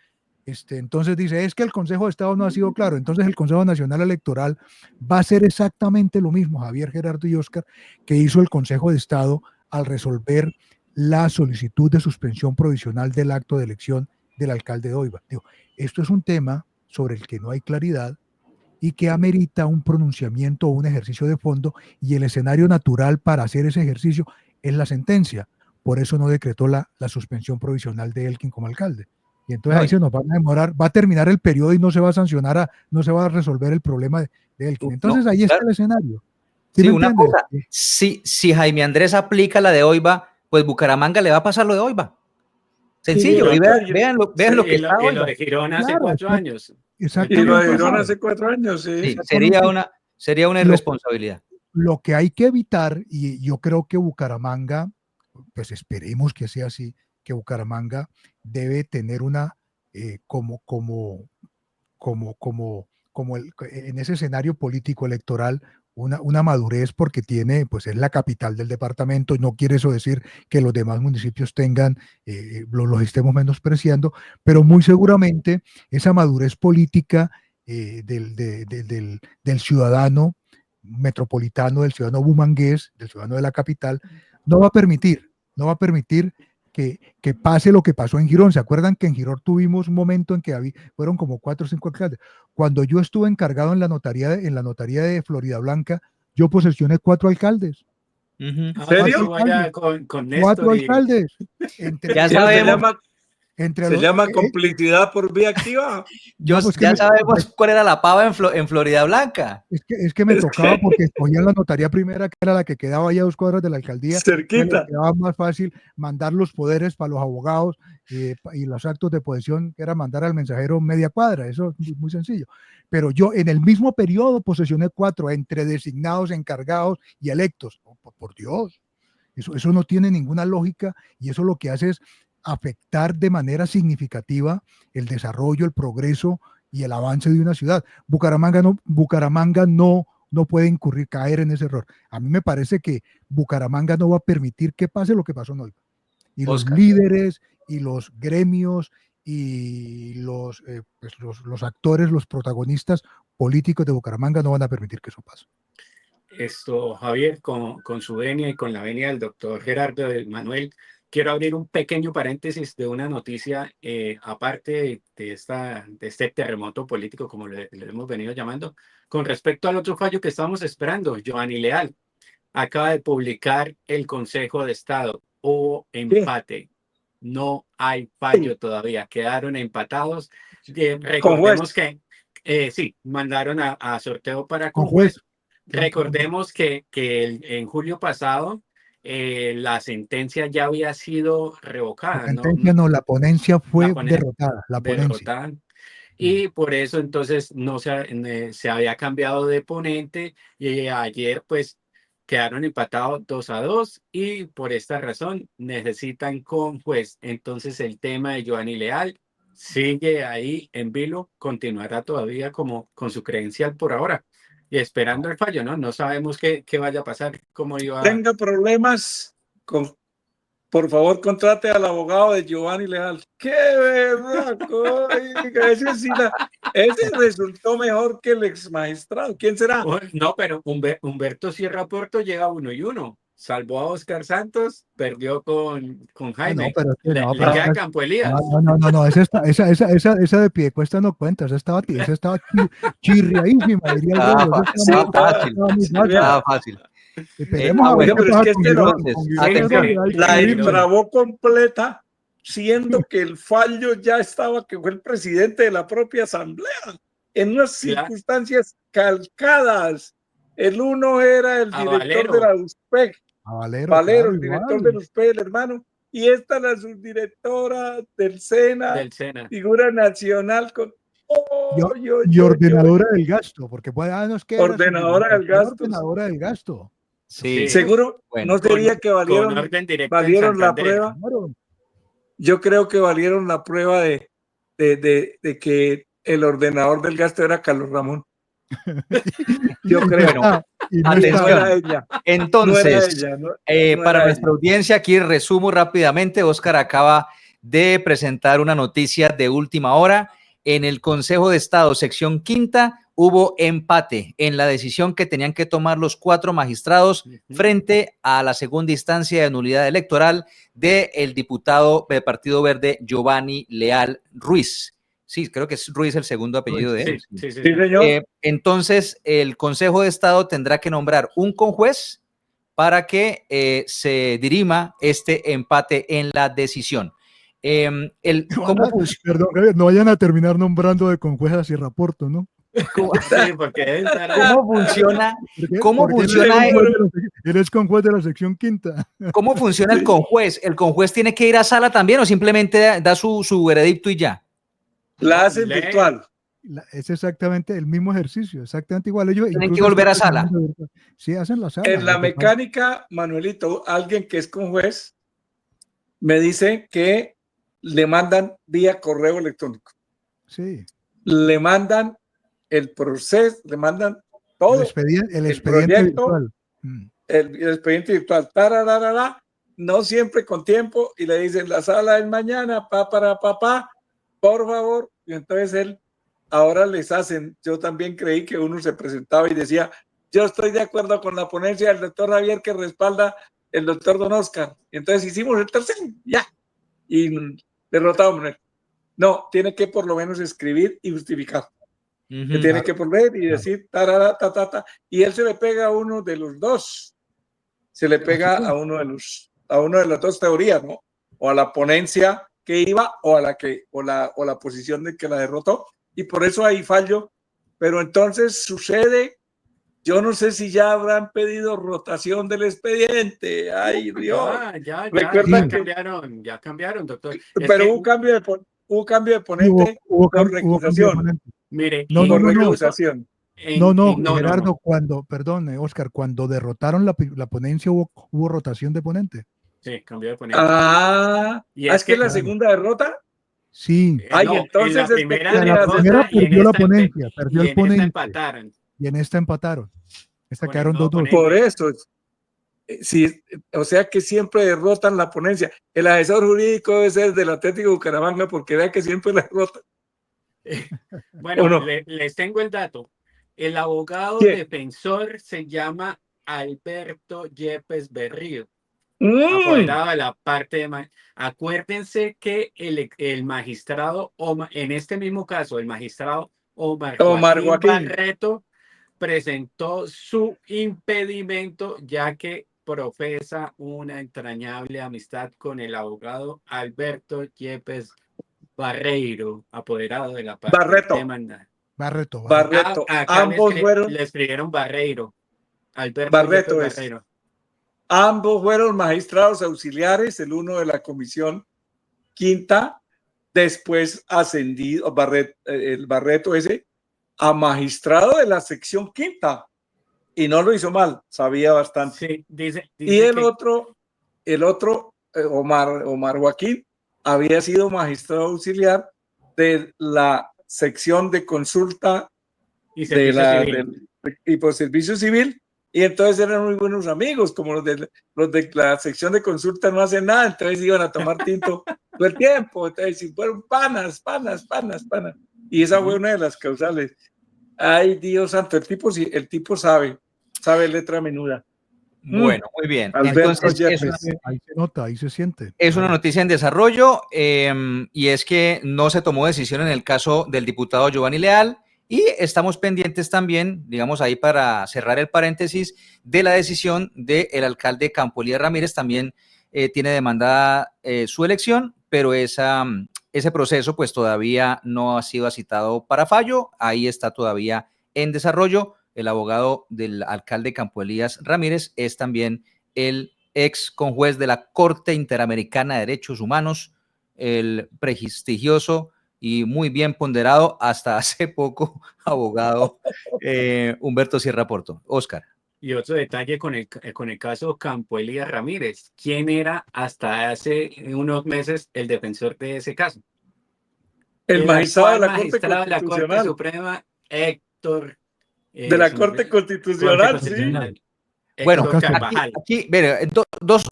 Entonces dice, es que el Consejo de Estado no ha sido claro, entonces el Consejo Nacional Electoral va a hacer exactamente lo mismo, Javier, Gerardo y Oscar, que hizo el Consejo de Estado al resolver la solicitud de suspensión provisional del acto de elección del alcalde de Oiva. Digo, esto es un tema sobre el que no hay claridad y que amerita un pronunciamiento o un ejercicio de fondo, y el escenario natural para hacer ese ejercicio es la sentencia. Por eso no decretó la suspensión provisional de Elkin como alcalde. Y entonces ahí se nos van a demorar, va a terminar el periodo y no se va a sancionar, no se va a resolver el problema de Elkin. Entonces ahí está el escenario. ¿Sí, una cosa, si Jaime Andrés aplica la de Oiva, pues Bucaramanga le va a pasar lo de Oiva. Sencillo, Sí, y vean lo que está y lo Oiva. de Girona hace 4 años. Y lo de Girona hace 4 años, sí. Sí, sería una irresponsabilidad. Lo que hay que evitar, y yo creo que Bucaramanga, pues esperemos que sea así, que Bucaramanga debe tener una, en ese escenario político electoral, una madurez, porque tiene, pues es la capital del departamento. No quiere eso decir que los demás municipios tengan, los estemos menospreciando, pero muy seguramente esa madurez política del ciudadano metropolitano, del ciudadano bumangués, del ciudadano de la capital, no va a permitir que pase lo que pasó en Girón. ¿Se acuerdan que en Girón tuvimos un momento en que fueron como 4 o 5 alcaldes? Cuando yo estuve encargado en la notaría de Florida Blanca, yo posesioné 4 alcaldes. ¿En serio? 4 alcaldes. Ya sabemos. Se llama complicidad por vía activa. Ya sabemos cuál era la pava en Florida Blanca. Es que me tocaba porque escogían la notaría primera, que era la que quedaba allá a 2 cuadras de la alcaldía. Cerquita. Quedaba más fácil mandar los poderes para los abogados y los actos de posesión, que era mandar al mensajero media cuadra. Eso es muy sencillo. Pero yo en el mismo periodo posesioné 4 entre designados, encargados y electos. Por Dios. Eso no tiene ninguna lógica, y eso lo que hace es afectar de manera significativa el desarrollo, el progreso y el avance de una ciudad. Bucaramanga no puede caer en ese error. A mí me parece que Bucaramanga no va a permitir que pase lo que pasó en Oiva. Y los líderes y los gremios y los actores, los protagonistas políticos de Bucaramanga no van a permitir que eso pase. Javier, con su venia y con la venia del doctor Gerardo Manuel, quiero abrir un pequeño paréntesis de una noticia, aparte de este terremoto político, como le hemos venido llamando, con respecto al otro fallo que estábamos esperando. Giovanni Leal acaba de publicar el Consejo de Estado. Hubo empate. No hay fallo todavía. Quedaron empatados. Recordemos que sí, mandaron a sorteo para con juez. Recordemos que en julio pasado la sentencia ya había sido revocada. La sentencia la ponencia fue derrotada. Y por eso entonces no se había cambiado de ponente, y ayer pues quedaron empatados 2-2, y por esta razón necesitan con juez. Entonces el tema de Giovanni Leal sigue ahí en vilo, continuará todavía como con su credencial por ahora. Y esperando el fallo, ¿no? No sabemos qué vaya a pasar, cómo iba. Tenga problemas, por favor, contrate al abogado de Giovanni Leal. ¡Qué berraco! Ese resultó mejor que el ex magistrado. ¿Quién será? No, pero Humberto Sierra Puerto llega 1-1. Salvó a Oscar Santos, perdió con Jaime. Le queda Campo Elías. No, esa de Piedecuesta no cuenta, esa estaba chirriadísima, diría el Rey. Estaba fácil. La destrabó completa, siendo que el fallo ya estaba, que fue el presidente de la propia asamblea, en unas circunstancias calcadas. El uno era el director de la USPEC, Valero, el director de la USPEC, el hermano, y esta es la subdirectora del SENA, Del SENA. figura nacional con... Y ordenadora del gasto, porque no es que era ordenadora del era gasto. ordenadora del gasto. Sí. Seguro, Bueno, no sería que Con orden directo en valieron la Santander. prueba. Claro. Yo creo que valieron la prueba de que el ordenador del gasto era Carlos Ramón. Yo creo. Bueno, Y no atención. No era ella. Entonces, No era ella, no para era nuestra ella. audiencia, aquí resumo rápidamente. Óscar acaba de presentar una noticia de última hora. En el Consejo de Estado, sección quinta, hubo empate en la decisión que tenían que tomar los 4 magistrados frente a la segunda instancia de nulidad electoral del diputado del Partido Verde, Giovanni Leal Ruiz. Sí, creo que es Ruiz el segundo apellido de él. Sí, Sí, señor. Entonces, el Consejo de Estado tendrá que nombrar un conjuez para que se dirima este empate en la decisión. Perdón, Javier, no vayan a terminar nombrando de conjuezas y raporto, ¿no? Sí, porque deben estar ¿Cómo funciona? Eres conjuez de la sección quinta. ¿Cómo funciona el conjuez? ¿El conjuez tiene que ir a sala también o simplemente da su veredicto y ya? La hacen virtual. Es exactamente el mismo ejercicio, exactamente igual. Ellos tienen que volver a sala. Sí, hacen la sala. En la mecánica, Manuelito, alguien que es conjuez me dice que le mandan vía correo electrónico. Sí. Le mandan el proceso, le mandan todo. El expediente proyecto, virtual. El expediente virtual. Tarararara, no siempre con tiempo, y le dicen la sala es mañana, papá, por favor. Y entonces él, ahora les hacen, yo también creí que uno se presentaba y decía, yo estoy de acuerdo con la ponencia del doctor Javier que respalda el doctor Don Oscar. Y entonces hicimos el tercero, ya. Y derrotamos. No, tiene que por lo menos escribir y justificar. Que tiene que volver y decir, tarara, ta, y él se le pega a uno de los dos. Se le pega a uno de las dos teorías, ¿no? O a la ponencia que iba o la posición de que la derrotó. Y por eso hay fallo. Pero entonces sucede, yo no sé si ya habrán pedido rotación del expediente. Ay, Dios. Ya cambiaron, doctor. Pero hubo cambio de ponente por recusación. Mire, por recusación. Gerardo, Oscar, cuando derrotaron la ponencia hubo rotación de ponente. Sí, cambió de ponente. ¿Es que la segunda derrota? Sí. Entonces la primera perdió la ponencia, perdió el ponente. Empataron. Y en esta empataron. Esta quedaron 2-2. Por eso. Sí, o sea que siempre derrotan la ponencia. El asesor jurídico debe ser del Atlético Bucaramanga porque vea que siempre la derrotan. Bueno, les tengo el dato. El abogado defensor se llama Alberto Yepes Berrío, apoderado de la parte de... Acuérdense que el magistrado, en este mismo caso, el magistrado Omar Joaquín Barreto presentó su impedimento ya que profesa una entrañable amistad con el abogado Alberto Yepes Barreiro, apoderado de la parte demandada. Barreto. Ambos le escribieron Barreiro. Barreto Barreiro. Ambos fueron magistrados auxiliares, el uno de la comisión quinta, después ascendido, el Barreto ese, a magistrado de la sección quinta. Y no lo hizo mal, sabía bastante. Sí, dice y el otro, Omar Joaquín, había sido magistrado auxiliar de la sección de consulta y por servicio civil, y entonces eran muy buenos amigos, como los de la sección de consulta no hacen nada, entonces iban a tomar tinto todo el tiempo, entonces fueron panas, y esa fue una de las causales. Ay, Dios santo, el tipo sabe letra menuda. Bueno, muy bien. Entonces, ahí se nota, ahí se siente. Es una noticia en desarrollo y es que no se tomó decisión en el caso del diputado Giovanni Leal y estamos pendientes también, digamos ahí para cerrar el paréntesis, de la decisión del alcalde Campo Elías Ramírez. También tiene demandada su elección, pero ese proceso pues todavía no ha sido citado para fallo, ahí está todavía en desarrollo. El abogado del alcalde Campo Elías Ramírez es también el ex conjuez de la Corte Interamericana de Derechos Humanos, el prestigioso y muy bien ponderado hasta hace poco abogado Humberto Sierra Porto. Oscar. Y otro detalle con el caso Campo Elías Ramírez. ¿Quién era hasta hace unos meses el defensor de ese caso? El magistrado de la Corte magistrado de la Corte Constitucional. Suprema, Héctor. De la Corte Constitucional, Corte Constitucional. sí. Bueno, Héctor Carvajal.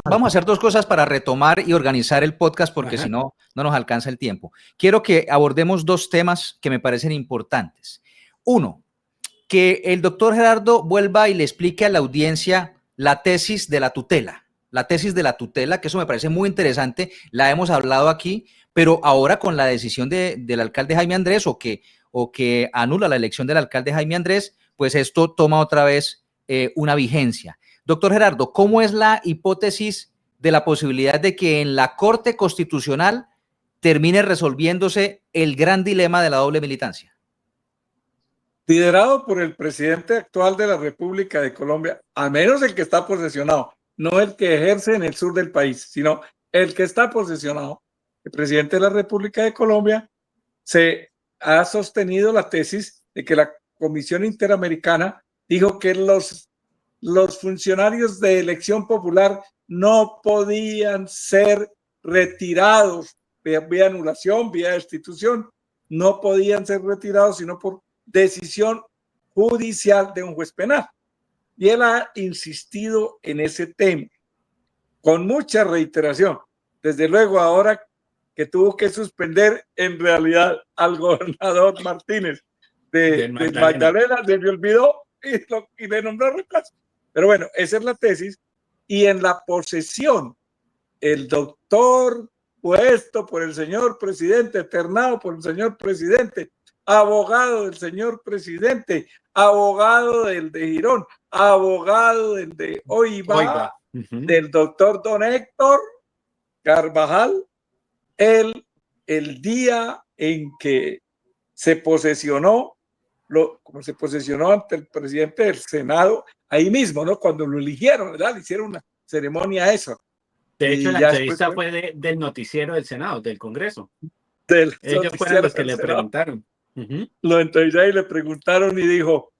Vamos a hacer dos cosas para retomar y organizar el podcast, porque si no, no nos alcanza el tiempo. Quiero que abordemos dos temas que me parecen importantes. Uno, que el doctor Gerardo vuelva y le explique a la audiencia la tesis de la tutela. La tesis de la tutela, que eso me parece muy interesante, la hemos hablado aquí, pero ahora con la decisión del alcalde Jaime Andrés o que anula la elección del alcalde Jaime Andrés, pues esto toma otra vez una vigencia. Doctor Gerardo, ¿cómo es la hipótesis de la posibilidad de que en la Corte Constitucional termine resolviéndose el gran dilema de la doble militancia? Liderado por el presidente actual de la República de Colombia, al menos el que está posesionado, no el que ejerce en el sur del país, sino el que está posesionado, el presidente de la República de Colombia, se ha sostenido la tesis de que la Comisión Interamericana dijo que los funcionarios de elección popular no podían ser retirados vía anulación, vía destitución, no podían ser retirados sino por decisión judicial de un juez penal. Y él ha insistido en ese tema con mucha reiteración. Desde luego, ahora que tuvo que suspender en realidad al gobernador Martínez de Magdalena, se le olvidó y le nombró reemplazo. Pero bueno, esa es la tesis. Y en la posesión, el doctor puesto por el señor presidente, eternado por el señor presidente, abogado del señor presidente, abogado del de Girón, abogado del de Oiva, del doctor don Héctor Carvajal, el día en que se posesionó, como se posesionó ante el presidente del Senado, ahí mismo, ¿no? Cuando lo eligieron, ¿verdad? Le hicieron una ceremonia a eso. De hecho, la entrevista fue del noticiero del Senado, del Congreso. Ellos fueron los que le preguntaron. Lo entrevistaron y le preguntaron y dijo: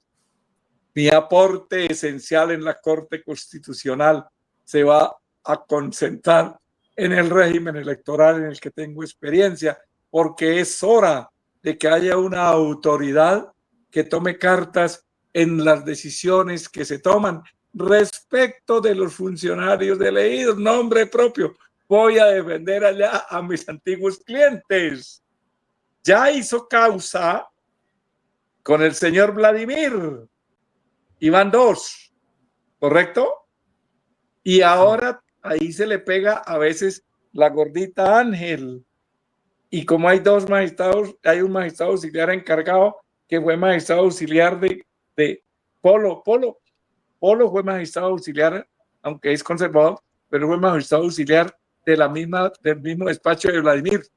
mi aporte esencial en la Corte Constitucional se va a concentrar en el régimen electoral en el que tengo experiencia, porque es hora de que haya una autoridad que tome cartas en las decisiones que se toman respecto de los funcionarios elegidos. Nombre propio, voy a defender allá a mis antiguos clientes. Ya hizo causa con el señor Vladimir, iban dos, ¿correcto? Y ahora ahí se le pega a veces la gordita Ángel. Y como hay dos magistrados, hay un magistrado auxiliar encargado que fue magistrado auxiliar de Polo fue magistrado auxiliar, aunque es conservador, pero fue magistrado auxiliar del mismo despacho de Vladimir.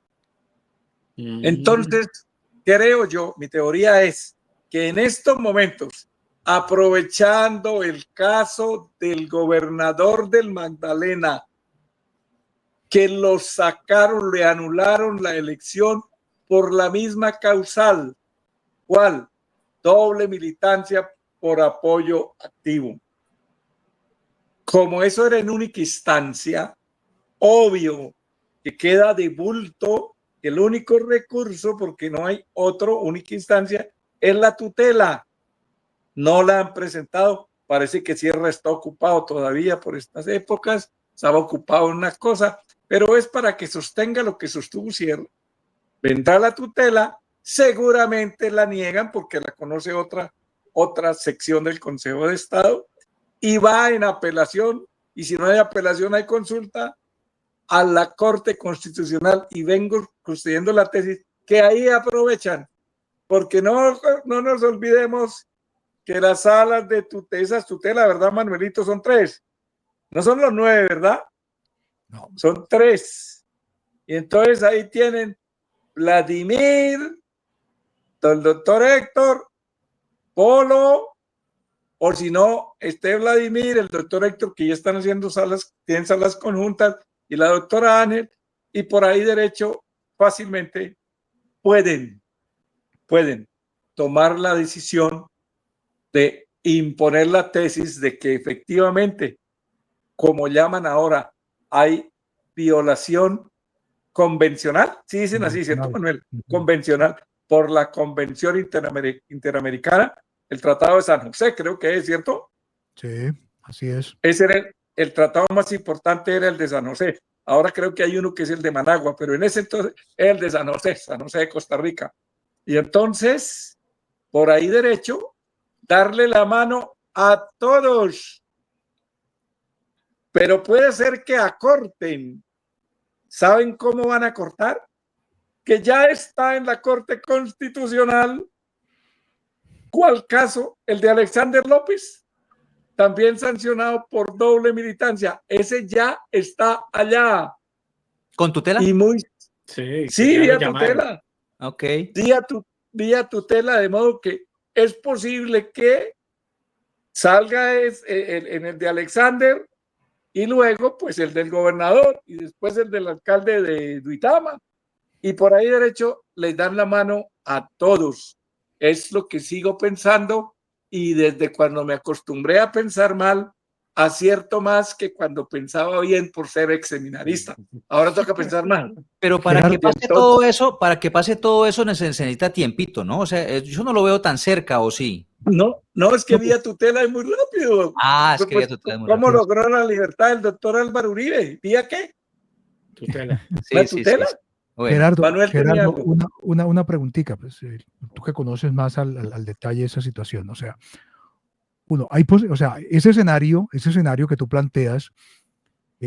Entonces, creo yo, mi teoría es que en estos momentos, aprovechando el caso del gobernador del Magdalena, que lo sacaron, le anularon la elección por la misma causal. ¿Cuál? Doble militancia por apoyo activo. Como eso era en única instancia, obvio que queda de bulto. El único recurso, porque no hay otro, única instancia, es la tutela. No la han presentado. Parece que Sierra está ocupado todavía por estas épocas. Estaba ocupado en una cosa, pero es para que sostenga lo que sostuvo Sierra. Vendrá la tutela, seguramente la niegan porque la conoce otra sección del Consejo de Estado y va en apelación. Y si no hay apelación, hay consulta a la Corte Constitucional, y vengo construyendo la tesis que ahí aprovechan, porque no nos olvidemos que las salas de esas tutelas, ¿verdad, Manuelito? Son 3, no son los 9, ¿verdad? No. Son 3. Y entonces ahí tienen Vladimir, el doctor Héctor, Polo o si no, esté Vladimir, el doctor Héctor, que ya están haciendo tienen salas conjuntas, y la doctora Ángel, y por ahí derecho fácilmente pueden tomar la decisión de imponer la tesis de que efectivamente, como llaman ahora, hay violación convencional, sí dicen así, ¿cierto, Manuel? Convencional, por la Convención Interamericana, el Tratado de San José, creo que es, ¿cierto? Sí, así es. Ese era el tratado más importante, era el de San José. Ahora creo que hay uno que es el de Managua, pero en ese entonces era el de San José de Costa Rica. Y entonces, por ahí derecho, darle la mano a todos. Pero puede ser que acorten. ¿Saben cómo van a cortar? Que ya está en la Corte Constitucional. ¿Cuál caso? El de Alexander López, también sancionado por doble militancia. Ese ya está allá. ¿Con tutela? Y muy... Sí, vía tutela. Ok. Vía tutela, de modo que es posible que salga en el de Alexander y luego pues el del gobernador y después el del alcalde de Duitama. Y por ahí derecho les dan la mano a todos. Es lo que sigo pensando, y desde cuando me acostumbré a pensar mal, acierto más que cuando pensaba bien por ser ex seminarista. Ahora toca pensar mal. Pero para que pase todo eso, se necesita tiempito, ¿no? O sea, yo no lo veo tan cerca, ¿o sí? No, es que vía tutela es muy rápido. Es que vía tutela es muy rápido. ¿Cómo logró la libertad el doctor Álvaro Uribe? ¿Vía qué? Tutela. ¿La tutela? Sí. Bueno. Gerardo, una preguntita, pues, tú que conoces más al detalle esa situación, o sea, ese escenario que tú planteas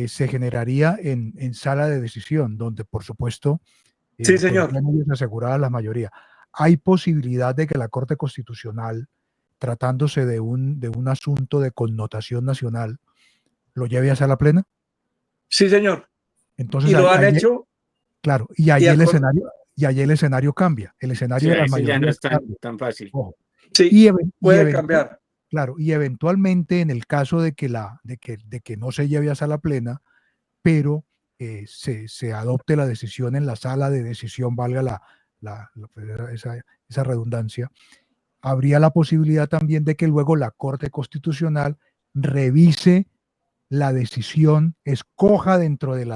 se generaría en sala de decisión, donde por supuesto sí, señor, pues, asegurada la mayoría. ¿Hay posibilidad de que la Corte Constitucional, tratándose de un asunto de connotación nacional, lo lleve a sala plena? Sí, señor. Entonces, y lo han hecho. Claro, y ahí el escenario cambia. El escenario de las mayorías ya no es tan fácil. Ojo. Sí, puede cambiar. Claro, y eventualmente en el caso de que no se lleve a sala plena, pero se adopte la decisión en la sala de decisión, valga esa redundancia, habría la posibilidad también de que luego la Corte Constitucional revise la decisión, escoja dentro del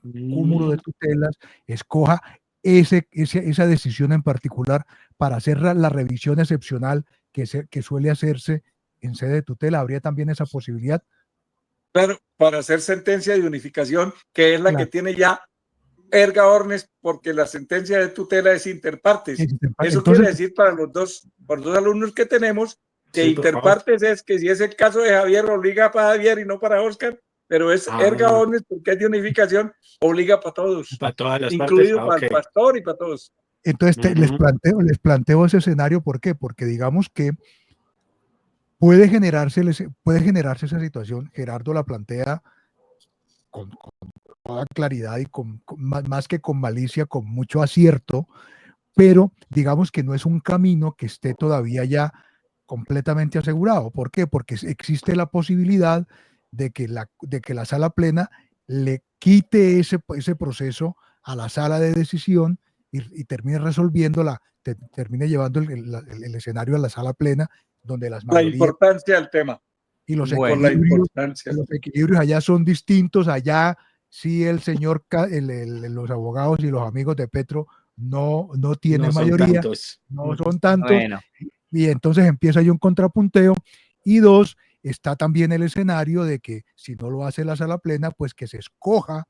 cúmulo de tutelas, escoja esa decisión en particular para hacer la revisión excepcional que suele hacerse en sede de tutela. ¿Habría también esa posibilidad? Claro, para hacer sentencia de unificación, que es la que tiene ya Erga Ornes, porque la sentencia de tutela es interpartes. Eso entonces, quiere decir para los dos alumnos que tenemos, que interpartes es que si es el caso de Javier, obliga para Javier y no para Oscar, pero es Erga Ornes porque es de unificación, obliga para todos. Para todas las incluido partes. Para el pastor y para todos. Entonces les planteo ese escenario, ¿por qué? Porque digamos que puede generarse esa situación. Gerardo la plantea con toda claridad y más que con malicia, con mucho acierto, pero digamos que no es un camino que esté todavía ya completamente asegurado. ¿Por qué? Porque existe la posibilidad de que la sala plena le quite ese proceso a la sala de decisión y termine resolviéndola, termine llevando el escenario a la sala plena, donde las mayorías... La importancia del tema. Y los equilibrios allá son distintos. Allá sí el señor, los abogados y los amigos de Petro no tienen mayoría. No son tantos. Bueno. Y entonces empieza ahí un contrapunteo. Y dos, está también el escenario de que si no lo hace la sala plena, pues que se escoja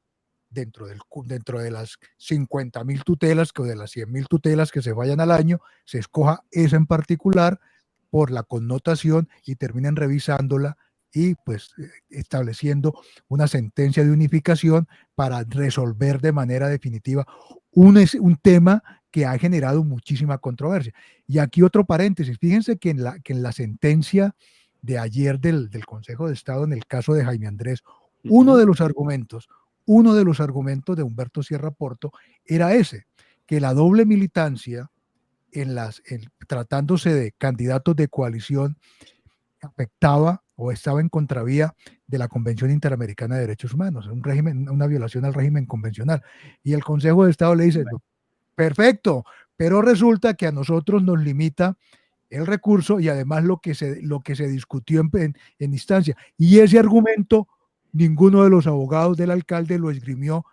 dentro de las 50.000 tutelas o de las 100.000 tutelas que se vayan al año, se escoja esa en particular por la connotación y terminen revisándola y pues estableciendo una sentencia de unificación para resolver de manera definitiva un tema que ha generado muchísima controversia. Y aquí otro paréntesis, fíjense que en la sentencia de ayer del Consejo de Estado en el caso de Jaime Andrés, uno de los argumentos de Humberto Sierra Porto era ese, que la doble militancia tratándose de candidatos de coalición afectaba o estaba en contravía de la Convención Interamericana de Derechos Humanos, un régimen, una violación al régimen convencional. Y el Consejo de Estado le dice, perfecto, pero resulta que a nosotros nos limita el recurso y además lo que se discutió en instancia. Y ese argumento, ninguno de los abogados del alcalde lo esgrimió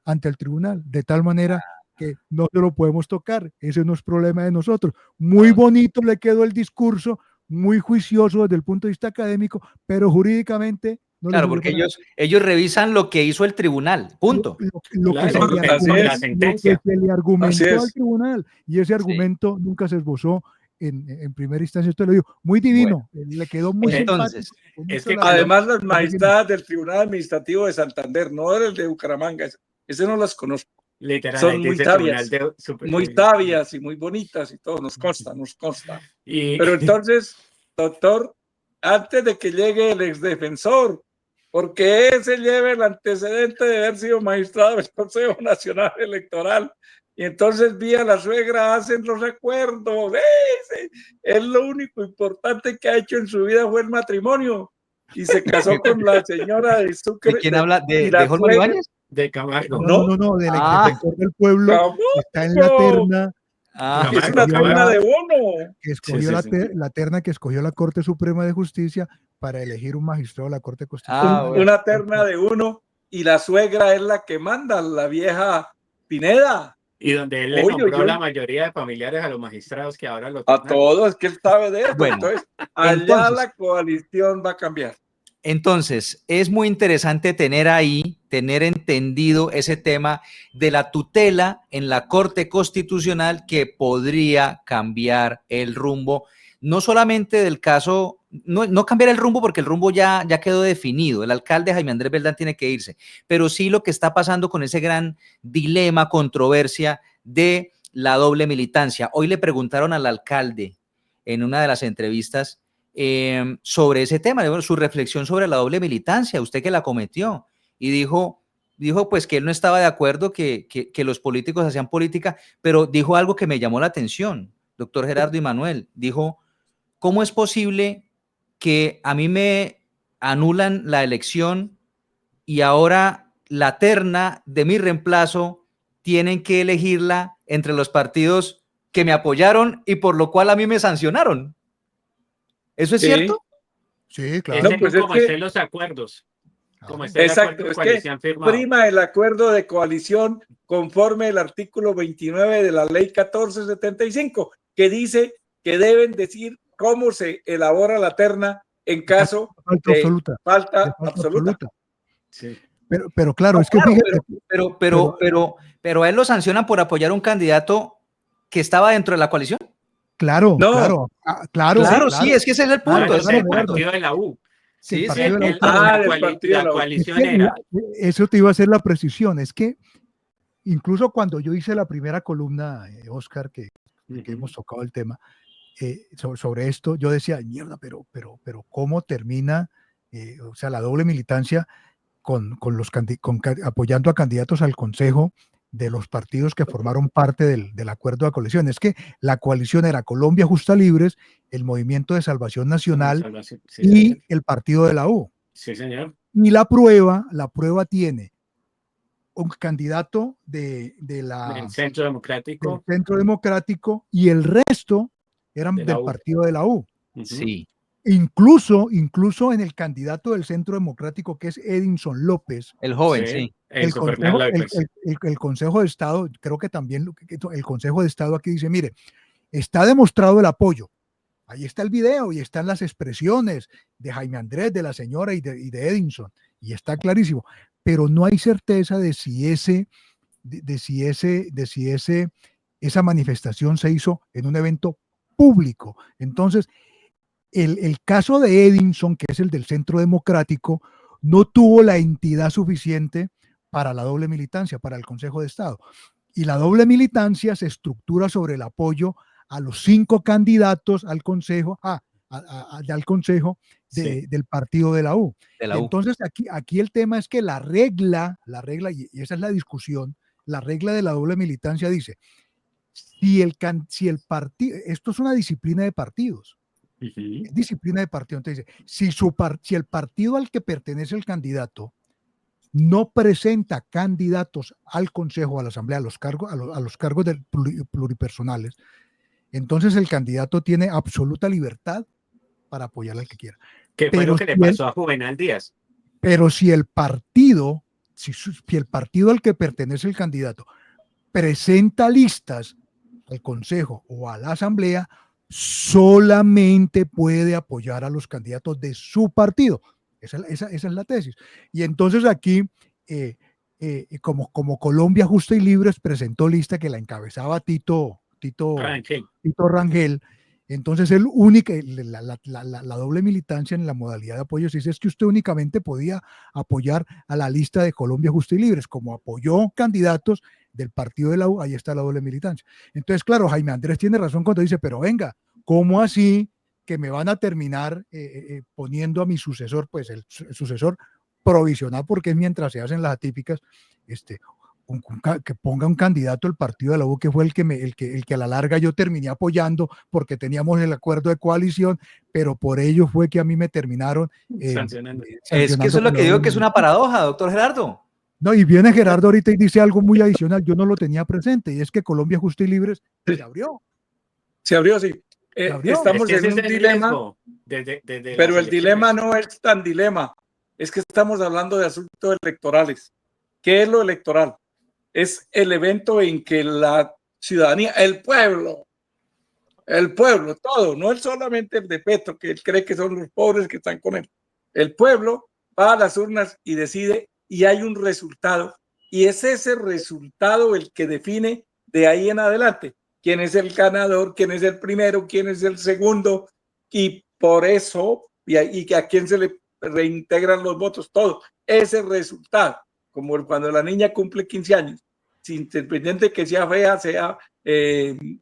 ante el tribunal, de tal manera que no se lo podemos tocar, ese no es problema de nosotros. Muy bonito le quedó el discurso, muy juicioso desde el punto de vista académico, pero jurídicamente no Claro, le porque ellos revisan lo que hizo el tribunal, punto. Lo que se le argumentó al tribunal, y ese argumento nunca se esbozó en primera instancia. Esto lo digo, muy divino, le quedó muy entonces, simpático. Es que además las magistradas del Tribunal Administrativo de Santander, no el de Bucaramanga, ese no las conozco. Literal, son muy sabias y muy bonitas y todo, nos consta. Pero entonces, doctor, antes de que llegue el exdefensor, porque ese lleva el antecedente de haber sido magistrado del Consejo Nacional Electoral, y entonces vía la suegra hacen los recuerdos, es lo único importante que ha hecho en su vida fue el matrimonio, y se casó con la señora de Sucre. ¿De quién habla? ¿De Holman Ibáñez? De Camargo. No, del exdefensor del pueblo, Camargo. Está en la terna. Es una terna de bono. Que escogió la terna que escogió la Corte Suprema de Justicia para elegir un magistrado de la Corte Constitucional. Una terna de uno, y la suegra es la que manda, la vieja Pineda. Y donde él le nombró la mayoría de familiares a los magistrados que ahora lo a todos, que él sabe de eso. Bueno, entonces, allá la coalición va a cambiar. Entonces, es muy interesante tener entendido ese tema de la tutela en la Corte Constitucional que podría cambiar el rumbo, no solamente del caso, no cambiar el rumbo porque el rumbo ya quedó definido, el alcalde Jaime Andrés Beltrán tiene que irse, pero sí lo que está pasando con ese gran dilema, controversia de la doble militancia. Hoy le preguntaron al alcalde en una de las entrevistas sobre ese tema, su reflexión sobre la doble militancia, usted que la cometió, y dijo pues que él no estaba de acuerdo que los políticos hacían política, pero dijo algo que me llamó la atención, doctor Gerardo y Manuel, dijo, ¿cómo es posible que a mí me anulan la elección y ahora la terna de mi reemplazo tienen que elegirla entre los partidos que me apoyaron y por lo cual a mí me sancionaron? ¿Eso es cierto? Sí, claro. Pues como estén los acuerdos. Como esté el acuerdo de coalición firmado. Prima el acuerdo de coalición conforme el artículo 29 de la ley 1475, que dice que deben decir cómo se elabora la terna en caso de falta absoluta. Sí. Pero claro, es que fíjate. Pero a él lo sancionan por apoyar a un candidato que estaba dentro de la coalición. Claro, no. claro, sí, es que ese es el punto. Es el partido de la U. Sí, la coalición era. Eso te iba a hacer la precisión. Es que incluso cuando yo hice la primera columna, Oscar, que hemos tocado el tema, sobre esto, yo decía, mierda, pero ¿cómo termina, o sea, la doble militancia apoyando a candidatos al Consejo de los partidos que formaron parte del acuerdo de coalición? Es que la coalición era Colombia Justa Libres, el Movimiento de Salvación Nacional y el partido de la U. Sí, señor. Y la prueba tiene un candidato del Centro Democrático y el resto eran del partido de la U. Sí. Incluso en el candidato del Centro Democrático, que es Edinson López. El joven, sí. El Consejo de Estado, creo que también el Consejo de Estado aquí dice, mire, está demostrado el apoyo. Ahí está el video y están las expresiones de Jaime Andrés, de la señora y de Edinson. Y está clarísimo. Pero no hay certeza de si esa manifestación se hizo en un evento público. Entonces, el caso de Edinson, que es el del Centro Democrático, no tuvo la entidad suficiente para la doble militancia, para el Consejo de Estado. Y la doble militancia se estructura sobre el apoyo a los 5 candidatos al Consejo, del partido de la U. Entonces, aquí el tema es que la regla, y esa es la discusión, la regla de la doble militancia dice, si el partido, esto es una disciplina de partidos, Es disciplina de partido. Entonces, si el partido al que pertenece el candidato no presenta candidatos al Consejo, a la Asamblea, a los cargos pluripersonales, entonces el candidato tiene absoluta libertad para apoyar al que quiera. ¿Qué fue lo que le pasó a Juvenal Díaz? Pero si el partido al que pertenece el candidato presenta listas al Consejo o a la Asamblea, solamente puede apoyar a los candidatos de su partido. Esa es la tesis. Y entonces aquí, como Colombia Justa y Libres presentó lista que la encabezaba Tito Rangel, entonces la doble militancia en la modalidad de apoyo se dice es que usted únicamente podía apoyar a la lista de Colombia Justa y Libres, como apoyó candidatos del partido de la U, ahí está la doble militancia. Entonces, claro, Jaime Andrés tiene razón cuando dice, pero venga, ¿cómo así que me van a terminar poniendo a mi sucesor, pues el sucesor provisional, porque es mientras se hacen las atípicas, que ponga un candidato al partido de la U, que fue el que a la larga yo terminé apoyando porque teníamos el acuerdo de coalición, pero por ello fue que a mí me terminaron sancionando. Es que eso es lo que digo que es una paradoja, doctor Gerardo. No, y viene Gerardo ahorita y dice algo muy adicional, yo no lo tenía presente, y es que Colombia Justa y Libres se abrió. Se abrió, sí. Estamos en un dilema, pero el dilema no es tan dilema, es que estamos hablando de asuntos electorales. ¿Qué es lo electoral? Es el evento en que la ciudadanía, el pueblo, todo, no es solamente el de Petro, que él cree que son los pobres que están con él. El pueblo va a las urnas y decide y hay un resultado. Y es ese resultado el que define de ahí en adelante quién es el ganador, quién es el primero, quién es el segundo. Y por eso, y a quién se le reintegran los votos, todo. Ese resultado, como cuando la niña cumple 15 años, independiente que sea fea, sea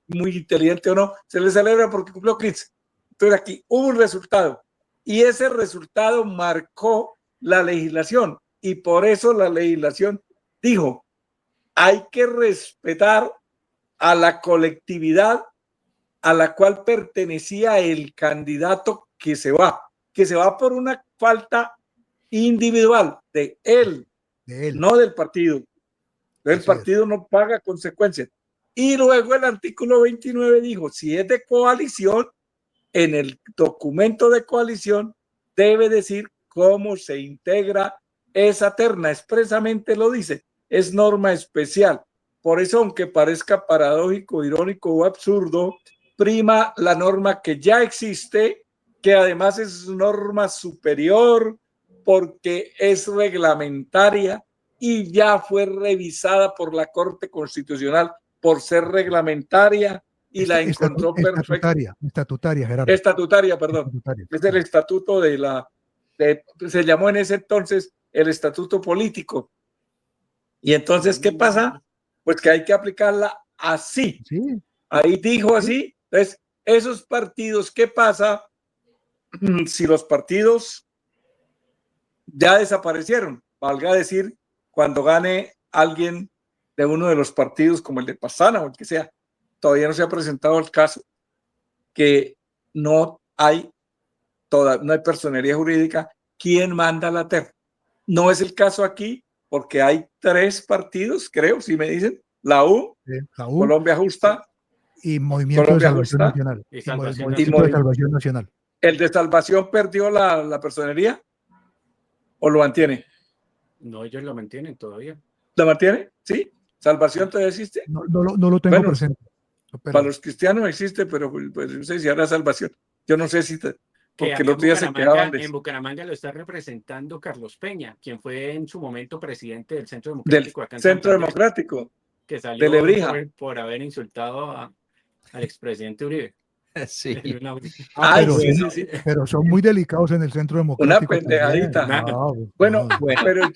muy inteligente o no, se le celebra porque cumplió 15. Entonces aquí hubo un resultado y ese resultado marcó la legislación y por eso la legislación dijo, hay que respetar a la colectividad a la cual pertenecía el candidato que se va por una falta individual de él. No del partido. El partido no paga consecuencias. Y luego el artículo 29 dijo, si es de coalición, en el documento de coalición debe decir cómo se integra esa terna. Expresamente lo dice, es norma especial. Por eso, aunque parezca paradójico, irónico o absurdo, prima la norma que ya existe, que además es norma superior porque es reglamentaria y ya fue revisada por la Corte Constitucional por ser reglamentaria y la encontró perfecta. Estatutaria, Gerardo. Estatutaria, perdón. Estatutaria. Es el estatuto se llamó en ese entonces el estatuto político. Y entonces, ¿qué pasa? Pues que hay que aplicarla así. Sí. Ahí dijo así. Entonces, esos partidos, ¿qué pasa si los partidos ya desaparecieron? Valga decir, cuando gane alguien de uno de los partidos como el de Pastrana o el que sea, todavía no se ha presentado el caso, que no hay personería jurídica, ¿quién manda la terna? No es el caso aquí, porque hay 3 partidos, creo, si me dicen, la U, Colombia Justa y Movimiento de Salvación Nacional. Movimiento de Salvación Nacional. ¿El de Salvación perdió la personería o lo mantiene? No, ellos lo mantienen todavía. ¿Lo mantiene? ¿Sí? ¿Salvación todavía existe? No lo tengo presente. Pero, para los cristianos existe, pero pues no sé si hará salvación. Yo no sé si... porque los días se quedaban en Bucaramanga lo está representando Carlos Peña, quien fue en su momento presidente del Centro Democrático. Del Centro Democrático. Que salió de Lebrija. Por haber insultado al expresidente Uribe. Sí. Pero son muy delicados en el Centro Democrático. Una pendejadita. Bueno, pero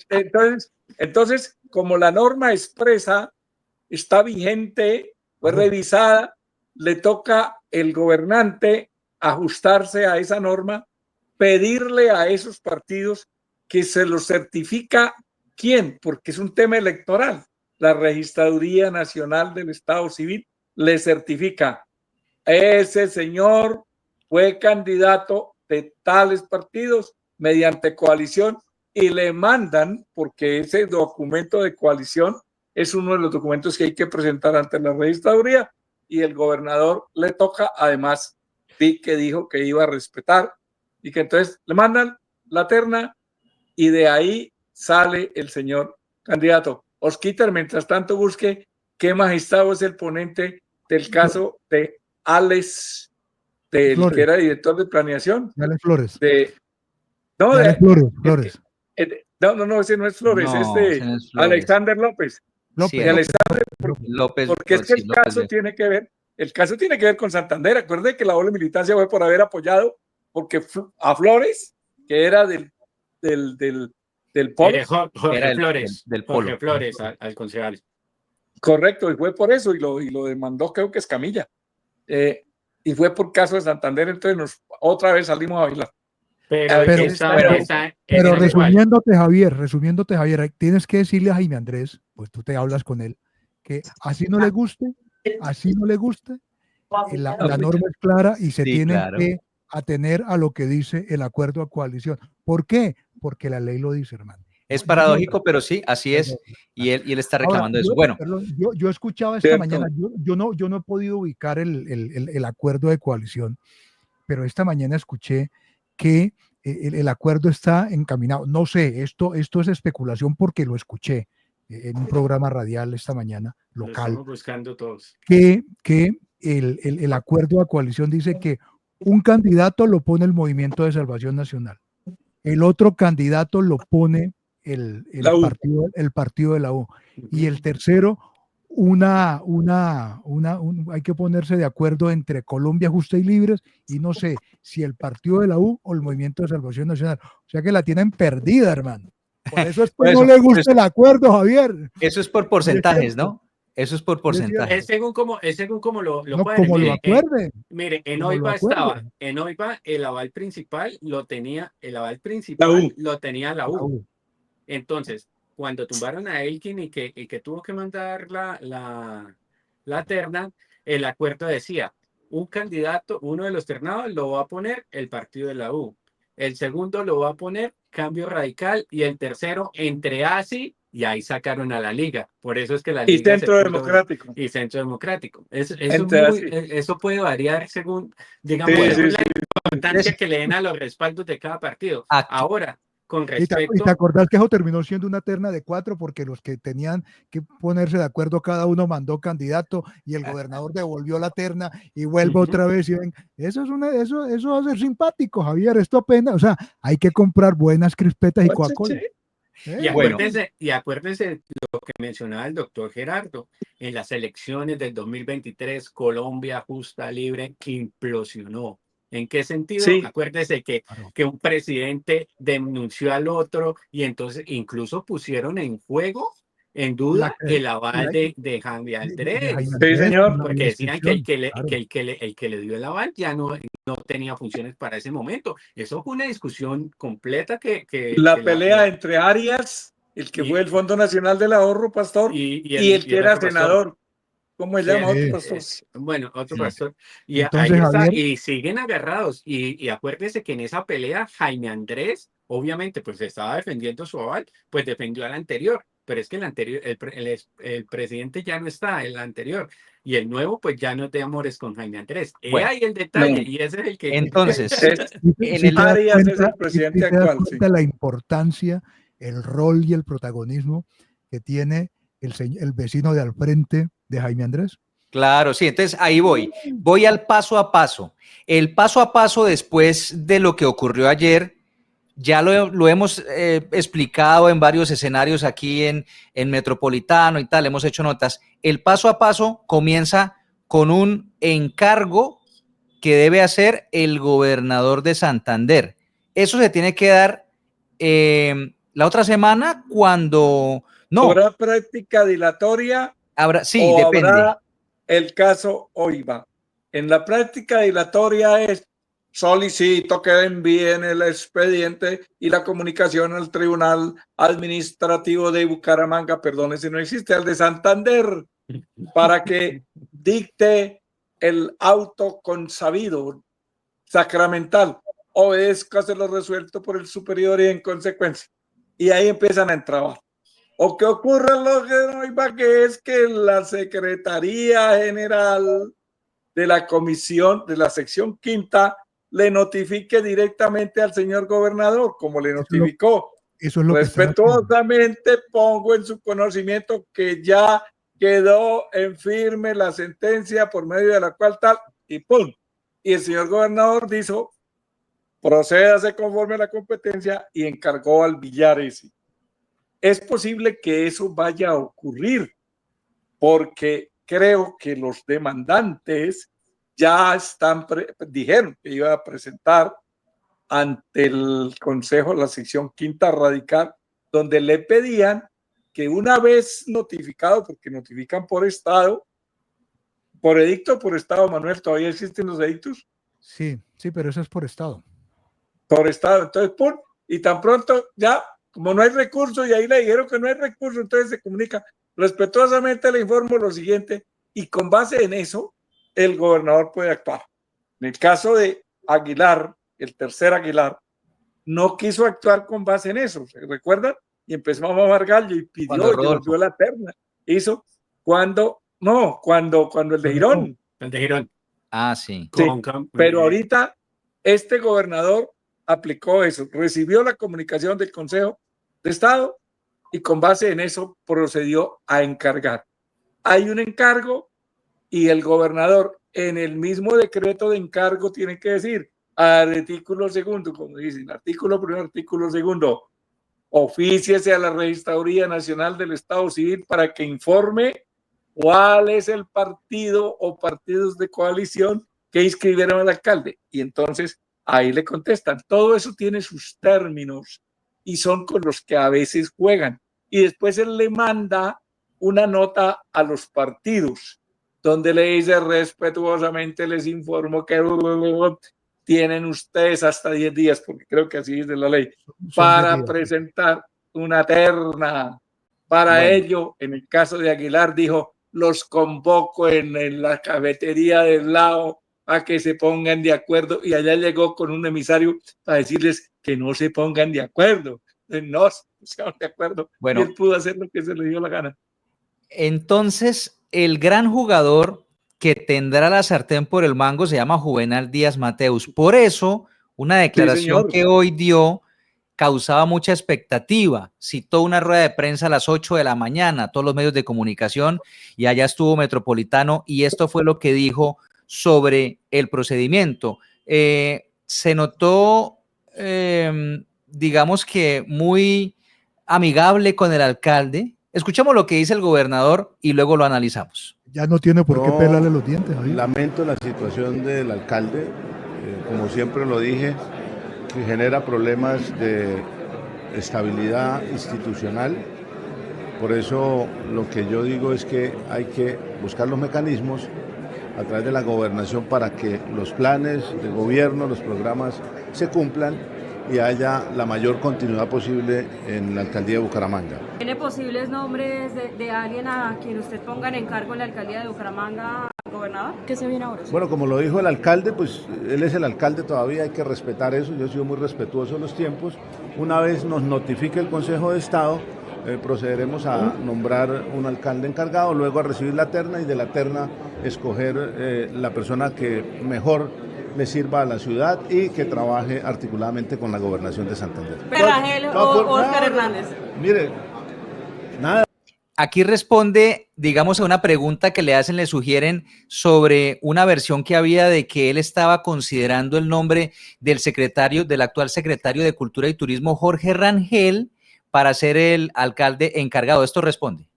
entonces, como la norma expresa está vigente, fue revisada, le toca el gobernante ajustarse a esa norma, pedirle a esos partidos que se los certifica quién, porque es un tema electoral. La Registraduría Nacional del Estado Civil le certifica ese señor fue candidato de tales partidos mediante coalición y le mandan, porque ese documento de coalición es uno de los documentos que hay que presentar ante la registraduría y el gobernador le toca, además, que dijo que iba a respetar y que entonces le mandan la terna y de ahí sale el señor candidato. Osquíter, mientras tanto, busque qué magistrado es el ponente del caso de Alex, del Flores. que era director de planeación. De Alex Flores. No, de Alex Flores. No, ese no es Flores, es No, ese de no es Flores. Alexander López. López, Sí, De Alexander, López, porque es que sí, el López caso de- tiene que ver, con Santander. Acuérdense que la doble militancia fue por haber apoyado, porque a Flores, que era del Polo. Jorge Era Flores, del Jorge Polo. Flores al concejal. Correcto, y fue por eso, y lo demandó, creo que Escamilla. Y fue por caso de Santander, entonces otra vez salimos a bailar. Pero Pero resumiéndote, Javier, tienes que decirle a Jaime Andrés, pues tú te hablas con él, que así no le guste, la norma es clara y se Sí, tienen claro. que atener a lo que dice el acuerdo de coalición. ¿Por qué? Porque la ley lo dice, hermano. Es paradójico, pero sí, así es. Y él está reclamando eso. Bueno, yo escuchaba esta mañana, yo no he podido ubicar el acuerdo de coalición, pero esta mañana escuché que el acuerdo está encaminado. No sé, esto es especulación porque lo escuché en un programa radial esta mañana, local. Lo estamos buscando todos. Que el acuerdo de coalición dice que un candidato lo pone el Movimiento de Salvación Nacional, el otro candidato lo pone el partido de la U, y el tercero hay que ponerse de acuerdo entre Colombia Justa y Libres, y no sé si el partido de la U o el Movimiento de Salvación Nacional. O sea que la tienen perdida, hermano. Por eso es que no le gusta el acuerdo, Javier. Eso es por porcentajes, ¿no? Eso es por porcentaje. Es según como lo No, cuadren. como lo acuerden. Mire, en como lo OIVA acuerden. en OIVA el aval principal lo tenía la U. Entonces, cuando tumbaron a Elkin y que tuvo que mandar la terna, el acuerdo decía, un candidato, uno de los ternados lo va a poner el partido de la U, el segundo lo va a poner Cambio Radical y el tercero entre ASI, y ahí sacaron a la liga. Por eso es que la liga Centro Democrático. Y Centro Democrático. Eso puede variar según, digamos, según la importancia que le den a los respaldos de cada partido. Ahora, con respecto... ¿Y te acordás que eso terminó siendo una terna de 4 porque los que tenían que ponerse de acuerdo cada uno mandó candidato y el gobernador devolvió la terna y vuelve otra vez y ven, eso va a ser simpático, Javier, esto apenas, o sea, hay que comprar buenas crispetas y Coca-Cola. Y acuérdense lo que mencionaba el doctor Gerardo, en las elecciones del 2023 Colombia Justa Libre implosionó. ¿En qué sentido? Sí. Acuérdese que un presidente denunció al otro y entonces incluso pusieron en juego, en duda, el aval de Jaime Andrés. Sí, señor. Porque decían que el que le dio el aval ya no tenía funciones para ese momento. Eso fue una discusión completa la pelea entre Arias, el que fue el Fondo Nacional del Ahorro, pastor, y el que era senador. ¿Cómo se llama otro pastor? Bueno, otro pastor. Y entonces, ahí está, Javier, y siguen agarrados. Y acuérdese que en esa pelea, Jaime Andrés, obviamente, pues estaba defendiendo su aval, pues defendió al anterior. Pero es que el anterior, el presidente ya no está, el anterior. Y el nuevo, pues ya no te amores con Jaime Andrés. Bueno, ahí el detalle, y ese es el que... Entonces, Arias es el presidente actual. La importancia, el rol y el protagonismo que tiene el vecino de al frente de Jaime Andrés. Claro, sí, entonces ahí voy al paso a paso. El paso a paso después de lo que ocurrió ayer, ya lo hemos explicado en varios escenarios aquí en Metropolitano y tal, hemos hecho notas. El paso a paso comienza con un encargo que debe hacer el gobernador de Santander. Eso se tiene que dar la otra semana cuando... No. ¿Habrá práctica dilatoria? Sí, depende. Habrá el caso OIVA. En la práctica dilatoria es solicito que envíen el expediente y la comunicación al Tribunal Administrativo de Bucaramanga, perdón, ese no existe, al de Santander, para que dicte el auto consabido. sacramental, obedezcase lo resuelto por el superior y en consecuencia. Y ahí empiezan a entrar. O que ocurre lo que es que la Secretaría General de la Comisión de la Sección Quinta le notifique directamente al señor gobernador, como le notificó. Eso es lo Respetuosamente pongo en su conocimiento que ya quedó en firme la sentencia por medio de la cual tal, y ¡pum! Y el señor gobernador dijo, procédase conforme a la competencia, y encargó al billar ese. Es posible que eso vaya a ocurrir, porque creo que los demandantes ya dijeron que iba a presentar ante el Consejo la sección quinta radical, donde le pedían que una vez notificado, porque notifican por estado, por edicto o por estado, Manuel, ¿todavía existen los edictos? Sí, pero eso es por estado. Por estado, entonces, ¡pum! Y tan pronto ya, como no hay recurso, y ahí le dijeron que no hay recurso, entonces se comunica, respetuosamente le informo lo siguiente, y con base en eso, el gobernador puede actuar. En el caso de Aguilar, el tercer Aguilar, no quiso actuar con base en eso, ¿se recuerdan? Y empezó a mamar gallo y pidió, y devolvió la terna. Hizo cuando el de Girón. El de Girón. Ah, sí. Sí, pero ahorita este gobernador aplicó eso, recibió la comunicación del Consejo de Estado y con base en eso procedió a encargar. Hay un encargo y el gobernador en el mismo decreto de encargo tiene que decir, artículo segundo, como dicen, artículo primero, artículo segundo, ofíciese a la Registraduría Nacional del Estado Civil para que informe cuál es el partido o partidos de coalición que inscribieron al alcalde. Y entonces ahí le contestan. Todo eso tiene sus términos y son con los que a veces juegan. Y después él le manda una nota a los partidos donde le dice respetuosamente, les informo que tienen ustedes hasta 10 días, porque creo que así es de la ley, para presentar una terna. Para ello, en el caso de Aguilar, dijo, los convoco en la cafetería del lado a que se pongan de acuerdo, y allá llegó con un emisario para decirles que no se pongan de acuerdo. No se pusieron de acuerdo. Bueno, y él pudo hacer lo que se le dio la gana. Entonces, el gran jugador que tendrá la sartén por el mango se llama Juvenal Díaz Mateus. Por eso, una declaración que hoy dio causaba mucha expectativa. Citó una rueda de prensa a las 8 de la mañana, todos los medios de comunicación, y allá estuvo Metropolitano, y esto fue lo que dijo sobre el procedimiento. Se notó, digamos que muy amigable con el alcalde. Escuchemos lo que dice el gobernador y luego lo analizamos. Ya no tiene por qué pelarle los dientes. Javier. Lamento la situación del alcalde, como siempre lo dije, que genera problemas de estabilidad institucional. Por eso lo que yo digo es que hay que buscar los mecanismos a través de la gobernación para que los planes de gobierno, los programas se cumplan y haya la mayor continuidad posible en la alcaldía de Bucaramanga. ¿Tiene posibles nombres de alguien a quien usted ponga en encargo en la alcaldía de Bucaramanga, gobernador? ¿Qué se viene ahora? Bueno, como lo dijo el alcalde, pues él es el alcalde todavía, hay que respetar eso. Yo he sido muy respetuoso de los tiempos. Una vez nos notifique el Consejo de Estado, procederemos a nombrar un alcalde encargado, luego a recibir la terna y de la terna escoger la persona que mejor le sirva a la ciudad y que trabaje articuladamente con la gobernación de Santander. ¿Rangel o Óscar Hernández? Mire, nada. Aquí responde, digamos, a una pregunta que le hacen, le sugieren sobre una versión que había de que él estaba considerando el nombre del actual secretario de Cultura y Turismo, Jorge Rangel, para ser el alcalde encargado. Esto responde.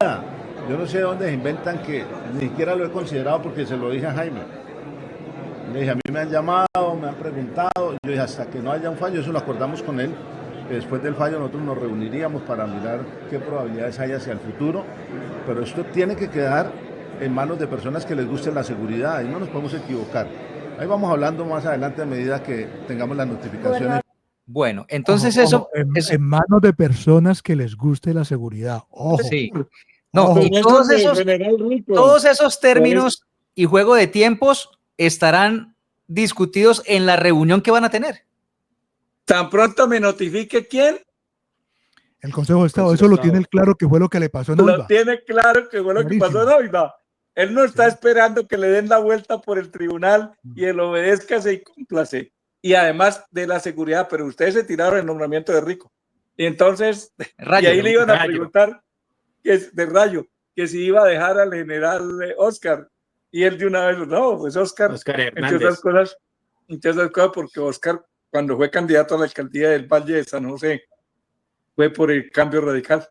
Yo no sé de dónde se inventan que ni siquiera lo he considerado porque se lo dije a Jaime. Le dije, a mí me han llamado, me han preguntado, yo dije, hasta que no haya un fallo, eso lo acordamos con él, que después del fallo nosotros nos reuniríamos para mirar qué probabilidades hay hacia el futuro, pero esto tiene que quedar en manos de personas que les guste la seguridad, y no nos podemos equivocar. Ahí vamos hablando más adelante a medida que tengamos las notificaciones. Bueno, entonces eso... En manos de personas que les guste la seguridad. Ojo. Sí. No, y todos esos términos y juego de tiempos estarán discutidos en la reunión que van a tener. Tan pronto me notifique quién, El Consejo de Estado, Consejo eso de lo tiene Estado. claro que fue lo que le pasó en lo Neiva. tiene claro que fue lo que pasó en Neiva. Él no está esperando que le den la vuelta por el tribunal y él obedezca y cúmplase. Y además de la seguridad, pero ustedes se tiraron el nombramiento de Rico. Y entonces, Rayo, y ahí le iban a Rayo. preguntar de Rayo, que si iba a dejar al general Oscar. Y él de una vez, no, pues Oscar, Oscar entre Hernández. otras cosas, porque Oscar, cuando fue candidato a la alcaldía del Valle de San José, fue por el Cambio Radical.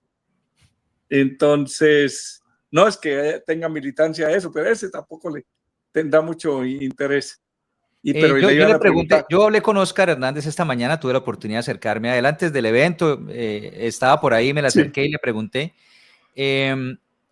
Entonces, no es que tenga militancia eso, pero ese tampoco le tendrá mucho interés. Pero Yo le iban le a pregunté, preguntar. yo hablé con Oscar Hernández esta mañana, tuve la oportunidad de acercarme a él antes del evento, estaba por ahí, me le acerqué y le pregunté.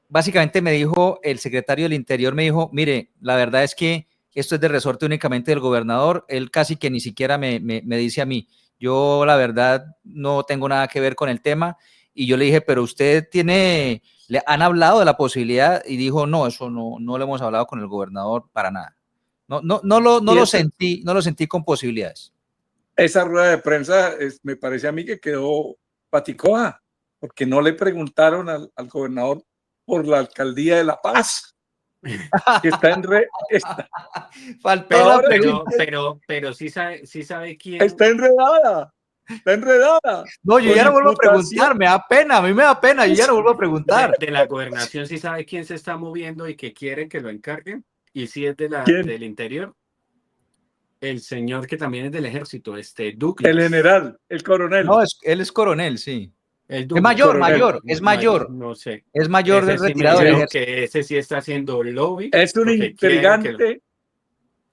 Básicamente me dijo, el secretario del Interior me dijo, mire, la verdad es que esto es de resorte únicamente del gobernador, él casi que ni siquiera me dice a mí, yo la verdad no tengo nada que ver con el tema, y yo le dije, pero usted le han hablado de la posibilidad, y dijo, no, eso no lo hemos hablado con el gobernador para nada. No lo sentí con posibilidades. Esa rueda de prensa me parece a mí que quedó paticoja, porque no le preguntaron al gobernador por la alcaldía de La Paz, que está en Faltó la pregunta. Pero sí sabe quién. Está enredada. No, yo Con ya no vuelvo a imputación. preguntar, me da pena, a mí me da pena, yo ya no vuelvo a preguntar. De la gobernación sí sabe quién se está moviendo y que quieren que lo encarguen. Y si es ¿Quién? del Interior, el señor que también es del ejército, Douglas. El general, el coronel. No, él es coronel, sí. Es mayor, coronel. es mayor. No sé. Es mayor Ese sí me retirado del dijeron ejército. que ese sí está haciendo lobby. Es un porque quieren que lo- intrigante.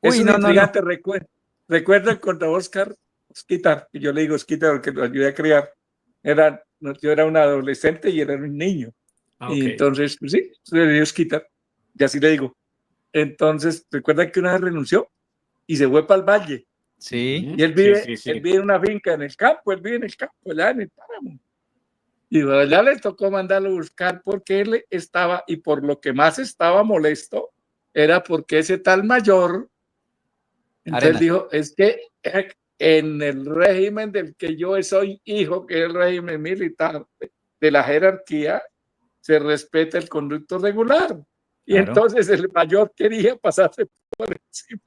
Uy, no. Recuerdo contra Oscar Osquitar, que yo le digo Osquitar porque lo ayudé a criar. Yo era un adolescente y él era un niño. Ah, Y ok. entonces, pues sí, le digo Osquitar. Y así le digo. Entonces, recuerda que una vez renunció y se fue para el valle. Sí. Y él vive, Sí. él vive en una finca en el campo, allá en el páramo. Y allá le tocó mandarlo a buscar porque él estaba, y por lo que más estaba molesto, era porque ese tal mayor, entonces Arena. dijo, es que en el régimen del que yo soy hijo, que es el régimen militar de la jerarquía, se respeta el conducto regular. Y Claro. entonces el mayor quería pasarse por encima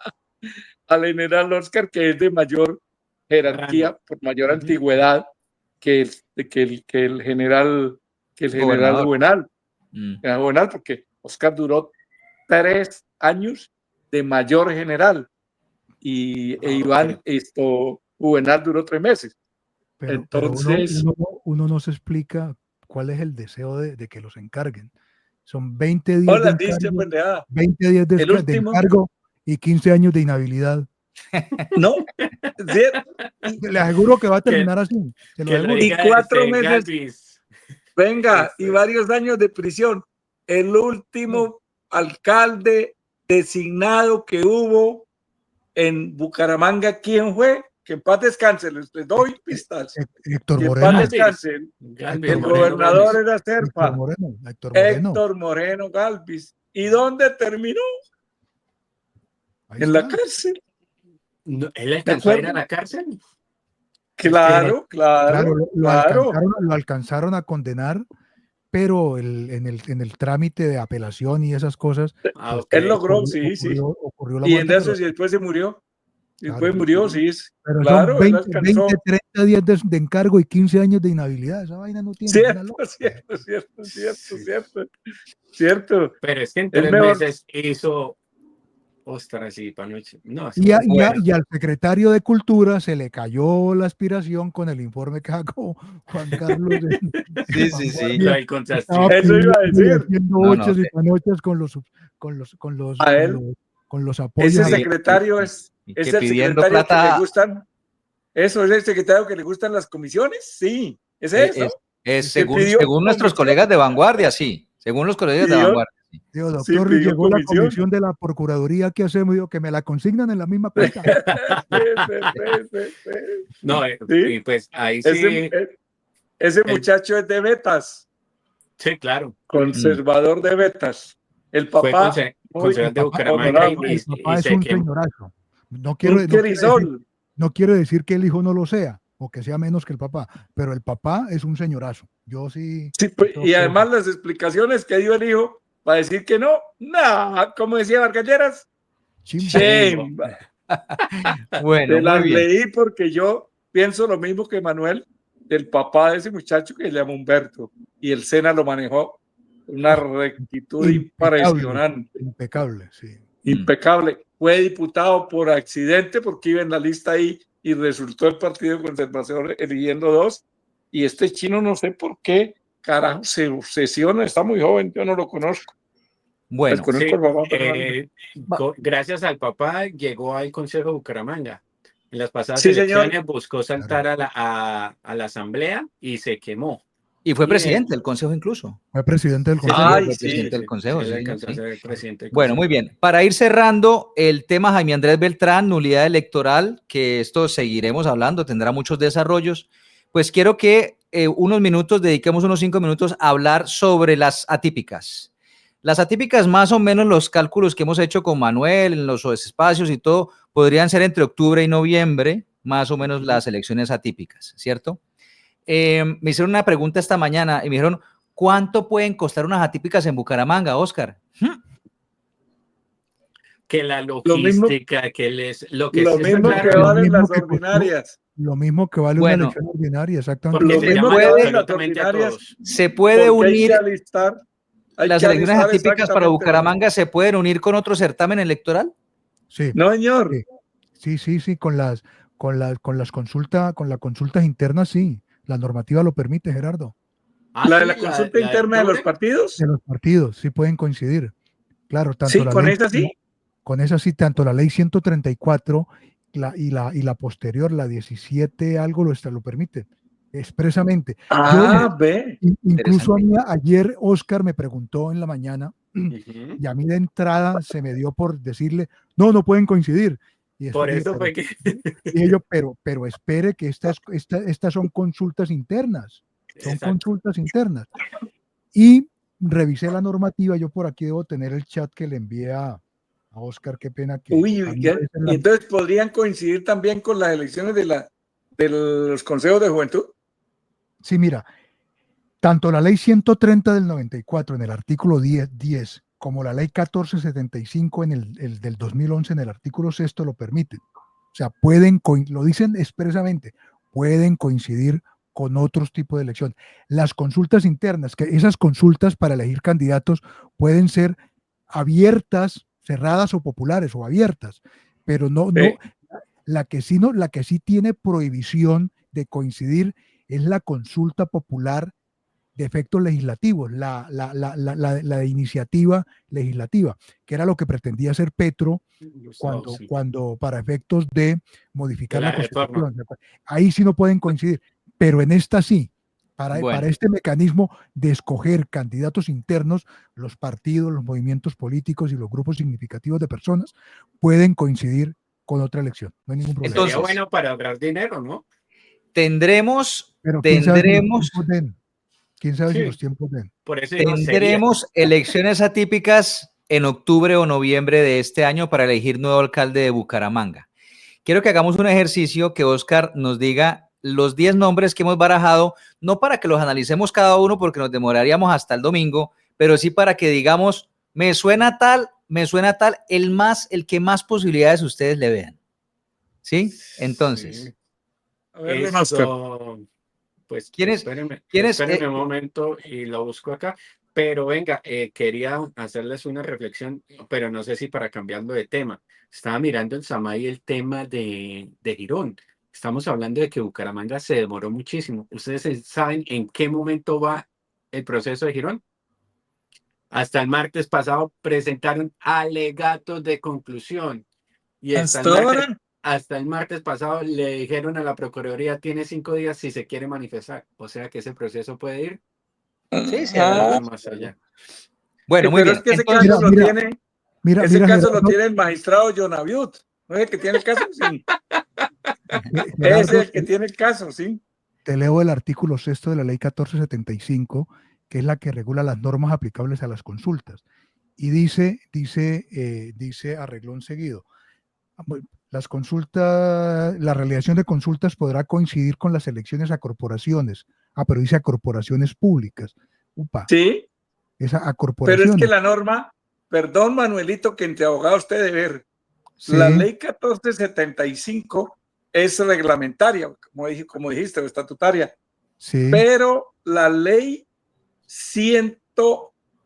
al general Oscar, que es de mayor jerarquía, por mayor antigüedad que el general Gobernador. Juvenal. Mm. Era Juvenal, porque Oscar duró 3 años de mayor general y Iván, Juvenal duró 3 meses. Pero Entonces, uno no se explica cuál es el deseo de que los encarguen. Son 20 días hola, de dice encargo, pendejada. 20 días de El último, encargo y 15 años de inhabilidad. no, Le aseguro que va a terminar así. Se lo Que lo aseguro. Y diga 4 meses, Galvis. venga, y varios años de prisión. El último alcalde designado que hubo en Bucaramanga, ¿quién fue? Que en paz descanse, les doy pistas. Héctor Que en Moreno. paz descanse. Galvis, El Moreno gobernador Galvis. era Serpa. Héctor Moreno Galvis. ¿Y dónde terminó? Ahí En la está. cárcel. No, ¿él alcanzó a ir a la cárcel? Claro. Lo alcanzaron a condenar, pero en el trámite de apelación y esas cosas, Ah, ok. Él logró, sí. ocurrió la Y muerte. en eso, pero- y después se murió. Claro. Después murió, sí. Pero Claro, son él 20, alcanzó. 30 días de encargo y 15 años de inhabilidad. Esa vaina no tiene ninguna Cierto. Pero es que en Es 3 mejor. meses hizo. Ostras, y panoche. No, Y Bueno. al secretario de Cultura se le cayó la aspiración con el informe que sacó Juan Carlos. Sí. lo hay contraste. Estaba Eso iba a pidiendo y decir. haciendo No, ochas y sí. panochas A él, con los apoyos. ese a la- secretario es Y que el pidiendo secretario que le plata. gustan. Eso es el secretario que le gustan las comisiones. Sí, ese es, ¿no? Según pidió nuestros comisión. colegas de vanguardia, sí. Según los colegas de Pidió- vanguardia. Sí. Digo, Sí, doctor, pidió llegó la comisión. comisión de la Procuraduría, ¿qué hacemos? Digo, que me la consignan en la misma cuenta. Sí. No, Sí. y pues ahí sí. Ese muchacho es de Betas, Sí, claro. conservador de Betas. El Fue papá, concejal de Bucaramanga honorable. y El papá es se un quemó. señorazo. No quiero, Un crisol. no quiero decir que el hijo no lo sea o que sea menos que el papá, pero el papá es un señorazo. Yo sí. Sí, pues, y además las explicaciones que dio el hijo para decir que no, nada, como decía Vargas Lleras, chimba. Bueno, Te las muy bien. leí porque yo pienso lo mismo que Manuel, el papá de ese muchacho que se llama Humberto, y el Sena lo manejó con una rectitud impresionante. Impecable, sí. Impecable. Fue diputado por accidente porque iba en la lista ahí y resultó el Partido Conservador eligiendo 2. Y este chino no sé por qué, carajo, se obsesiona, está muy joven, yo no lo conozco. Bueno, Conozco Sí, al papá, pero no. gracias al papá llegó al Consejo de Bucaramanga. En las pasadas Sí, señor. elecciones buscó saltar a la asamblea y se quemó. y fue Y presidente del consejo incluso. Fue presidente del Sí, consejo. Ay, Fue sí, presidente del consejo, él sí, alcanzó a sí. ser presidente del Bueno, consejo. muy bien. Para ir cerrando el tema Jaime Andrés Beltrán, nulidad electoral, que esto seguiremos hablando, tendrá muchos desarrollos, pues quiero que dediquemos unos 5 minutos a hablar sobre las atípicas. Las atípicas, más o menos los cálculos que hemos hecho con Manuel en los espacios y todo, podrían ser entre octubre y noviembre, más o menos las elecciones atípicas, ¿cierto? Me hicieron una pregunta esta mañana y me dijeron, ¿cuánto pueden costar unas atípicas en Bucaramanga, Oscar? Que la Lo mismo, logística, lo que lo sí está mismo claro, que Lo valen mismo las que costó, ordinarias. lo mismo que vale una Bueno, elección ordinaria, exactamente. porque Lo se mismo llama que valen las absolutamente a ordinarias, todos. se puede porque hay que unir, alistar, las elecciones atípicas para exactamente. Bucaramanga se pueden unir con otro certamen electoral. Sí, No, señor. sí, con las consultas internas, sí. La normativa lo permite, Gerardo. La de Sí, la consulta la de interna de los octubre. partidos. De los partidos, sí pueden coincidir. Claro, tanto Sí, la con ley, esa sí. con esa sí, tanto la ley 134 y la posterior, la 17 algo lo permite expresamente. Ve. Incluso a Interesante. mí ayer Oscar me preguntó en la mañana Ujú. y a mí de entrada se me dio por decirle, no pueden coincidir. Y después Por dije, eso fue que dije yo, pero espere que estas son consultas internas, son exacto. consultas internas. Y revisé la normativa, yo por aquí debo tener el chat que le envié a Oscar, qué pena que Uy, a mí a veces y entonces podrían coincidir también con las elecciones de los consejos de juventud. Sí, mira, tanto la ley 130 del 94 en el artículo 10 como la ley 1475 en el del 2011 en el artículo 6 lo permiten. O sea, lo dicen expresamente, pueden coincidir con otros tipos de elección. Las consultas internas, que esas consultas para elegir candidatos pueden ser abiertas, cerradas o populares o abiertas, pero no, la que sí tiene prohibición de coincidir es la consulta popular de efectos legislativos, la de iniciativa legislativa, que era lo que pretendía hacer Petro Gustavo, sí. cuando para efectos de modificar De la la Constitución. reforma. Ahí sí no pueden coincidir, pero en esta sí. Para Bueno, este mecanismo de escoger candidatos internos, los partidos, los movimientos políticos y los grupos significativos de personas pueden coincidir con otra elección. No hay ningún problema. Sería entonces, bueno para ahorrar dinero, ¿no? tendremos, Pero quién sabe si los tiempos den. ¿Quién sabe si Sí. los tiempos den? Por eso digo, sería. tendremos elecciones atípicas en octubre o noviembre de este año para elegir nuevo alcalde de Bucaramanga. Quiero que hagamos un ejercicio que Oscar nos diga los 10 nombres que hemos barajado, no para que los analicemos cada uno porque nos demoraríamos hasta el domingo, pero sí para que digamos, me suena tal, el que más posibilidades ustedes le vean. ¿Sí? Entonces, Sí. A ver, don Oscar. Pues espérenme un momento y lo busco acá. Pero venga, quería hacerles una reflexión, pero no sé si para cambiando de tema. Estaba mirando el Samay el tema de Girón. Estamos hablando de que Bucaramanga se demoró muchísimo. ¿Ustedes saben en qué momento va el proceso de Girón? Hasta el martes pasado presentaron alegatos de conclusión. Y hasta el martes pasado le dijeron a la Procuraduría, tiene 5 días si se quiere manifestar. O sea que ese proceso puede ir sí, mucho más allá. Bueno, muy Pero bien. es que ese Entonces, caso Mira, caso lo Gerardo, tiene el magistrado John Abiud. ¿No es el que tiene el caso? Sí. Ese es Gerardo, el que tiene el caso, sí. te leo el artículo 6 de la ley 1475, que es la que regula las normas aplicables a las consultas. Y dice a reglón seguido, las consultas, la realización de consultas podrá coincidir con las elecciones a corporaciones. Ah, pero dice a corporaciones públicas. Upa, Sí, esa a pero es que corporaciones. la norma, perdón Manuelito, que entre abogados usted debe ver, Sí, la ley 1475 es reglamentaria, como dijiste, o estatutaria, sí, pero la ley 30.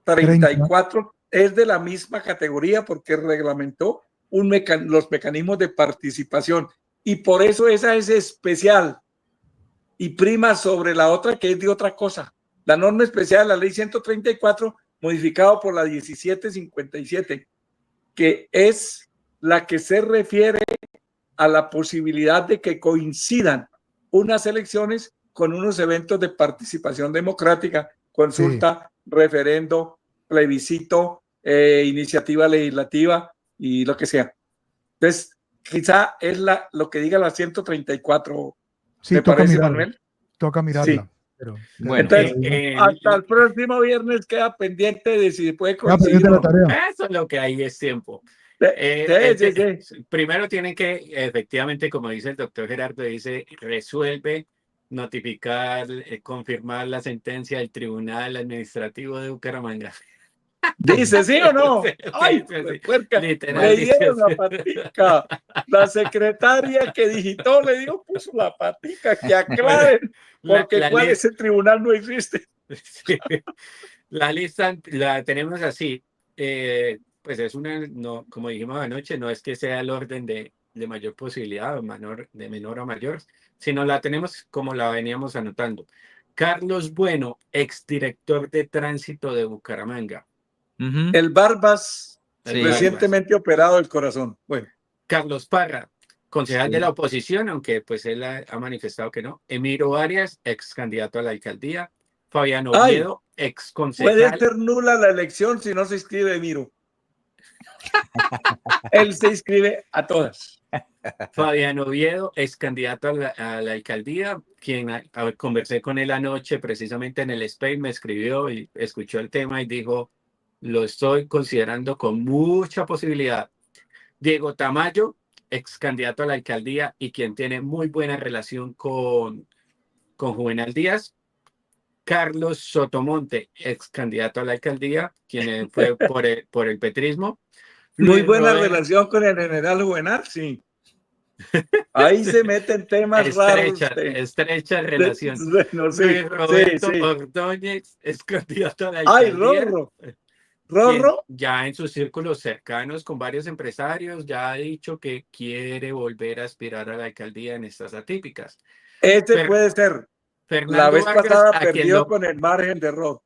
134 es de la misma categoría porque reglamentó los mecanismos de participación y por eso esa es especial y prima sobre la otra que es de otra cosa. La norma especial, la ley 134, modificado por la 1757, que es la que se refiere a la posibilidad de que coincidan unas elecciones con unos eventos de participación democrática, consulta, referendo, plebiscito, iniciativa legislativa y lo que sea. Entonces, quizá es lo que diga la 134, sí, ¿me toca parece, mirarla, Manuel? toca mirarla. Sí. Bueno, Entonces, hasta el próximo viernes queda pendiente de si puede coincidir de o la no. tarea. Eso es lo que hay, es tiempo. Sí. Primero tienen que, efectivamente, como dice el doctor Gerardo, dice, resuelve, notificar, confirmar la sentencia del Tribunal Administrativo de Bucaramanga. Dice, ¿sí o no? Sí, ¡Ay, sí, sí. puerca! Literal, Le dice dieron la así. patica. La secretaria que digitó le dio, puso la patica, que Bueno, aclaren, porque la cuál lista, ese tribunal no existe. sí, la lista la tenemos así. Pues es una, no, como dijimos anoche, no es que sea el orden de mayor posibilidad, de menor a mayor, sino la tenemos como la veníamos anotando. Carlos Bueno, exdirector de tránsito de Bucaramanga. El Barbas, El sí, Barbas. recientemente operado del corazón. Bueno, Carlos Parra, concejal de sí. la oposición, aunque pues él ha manifestado que no. Emiro Arias, ex candidato a la alcaldía. Fabián Ay, Oviedo, ex puede concejal. ser nula la elección si no se inscribe Miro. Él se inscribe a todas. Fabián Oviedo, ex candidato a la alcaldía, quien conversé con él anoche precisamente en el Spain, me escribió y escuchó el tema y dijo, lo estoy considerando con mucha posibilidad. Diego Tamayo, ex candidato a la alcaldía y quien tiene muy buena relación con Juvenal Díaz. Carlos Sotomonte, ex candidato a la alcaldía, quien fue por el petrismo. Muy Luis buena Robert, relación con el general Juvenal, sí. Ahí se meten temas raros. estrecha relación. Bueno, sí, Luis Roberto sí. Ordóñez es candidato a la Ay, alcaldía, quien Rorro. ya en sus círculos cercanos con varios empresarios ya ha dicho que quiere volver a aspirar a la alcaldía en estas atípicas. Ese puede ser. La Fernando vez Vargas, pasada a quien perdió con el margen de Rorro.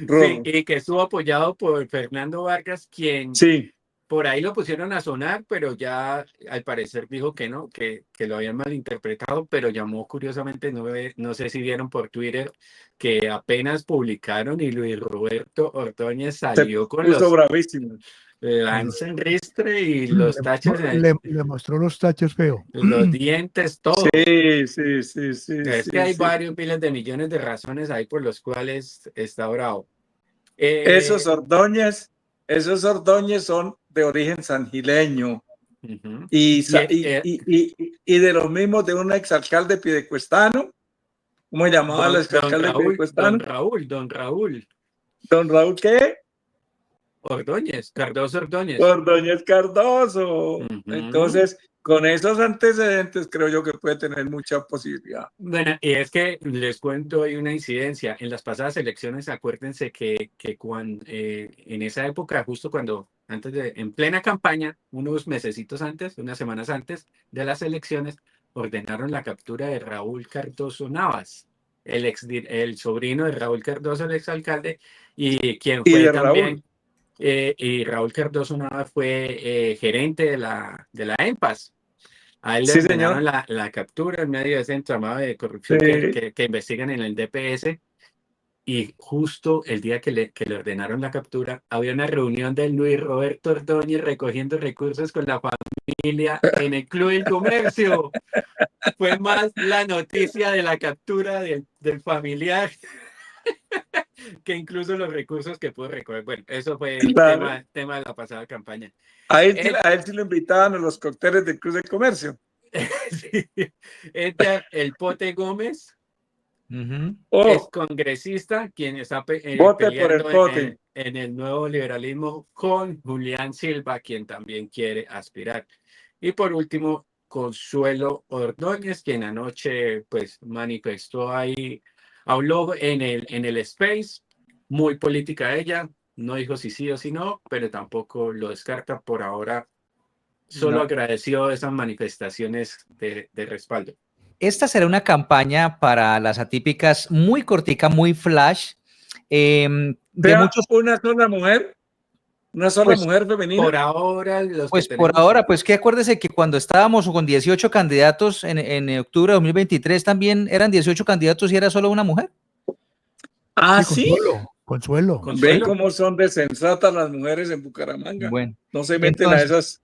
sí, y que estuvo apoyado por Fernando Vargas, quien Sí. por ahí lo pusieron a sonar, pero ya al parecer dijo que no, que lo habían malinterpretado, pero llamó curiosamente, no sé si vieron por Twitter, que apenas publicaron y Luis Roberto Ordóñez Se salió con puso los bravísimo. lanza en ristre y los taches, Le mostró los taches feo. los dientes, todo. Sí. Es que hay varios miles de millones de razones ahí por los cuales está bravo. Esos Ordóñez son de origen sangileño Uh-huh. y de los mismos de un exalcalde piedecuestano. ¿Cómo se llamaba el exalcalde piedecuestano? Don Raúl. ¿Don Raúl qué? Ordóñez, Cardoso Ordóñez. Ordóñez Cardoso. Uh-huh. Entonces, con esos antecedentes, creo yo que puede tener mucha posibilidad. Bueno, y es que les cuento, hay una incidencia. En las pasadas elecciones, acuérdense que cuando, en esa época, justo en plena campaña, unos mesecitos antes, unas semanas antes de las elecciones, ordenaron la captura de Raúl Cardoso Navas, el sobrino de Raúl Cardoso, el exalcalde, y quien Y fue de también. Raúl. Y Raúl Cardoso Navas fue gerente de la EMPAS. A él le Sí, ordenaron señor. la captura en medio de ese entramado de corrupción Sí. que investigan en el DPS. Y justo el día que le ordenaron la captura, había una reunión de Luis Roberto Ordóñez recogiendo recursos con la familia en el Club del Comercio. Fue más la noticia de la captura del familiar que incluso los recursos que pudo recoger. Bueno, eso fue el Claro. tema de la pasada campaña. A él sí lo invitaban a los cócteles del Cruz de Comercio. Sí. Edgar El Pote Gómez es Oh, congresista, quien está vote por el peleando pote. en el nuevo liberalismo con Julián Silva, quien también quiere aspirar. Y por último, Consuelo Ordóñez, quien anoche pues manifestó ahí, habló en el Space, muy política ella, no dijo si sí o si no, pero tampoco lo descarta por ahora. Solo No. agradeció esas manifestaciones de respaldo. Esta será una campaña para las atípicas muy cortica, muy flash. De Sea muchos, una sola mujer pues, femenina. Por ahora, los pues que por tenemos. ahora, pues que acuérdese que cuando estábamos con 18 candidatos en octubre de 2023 también eran 18 candidatos y era solo una mujer. Ah, Sí, sí. Consuelo. Ven cómo son de sensatas las mujeres en Bucaramanga. Bueno, No se meten a esas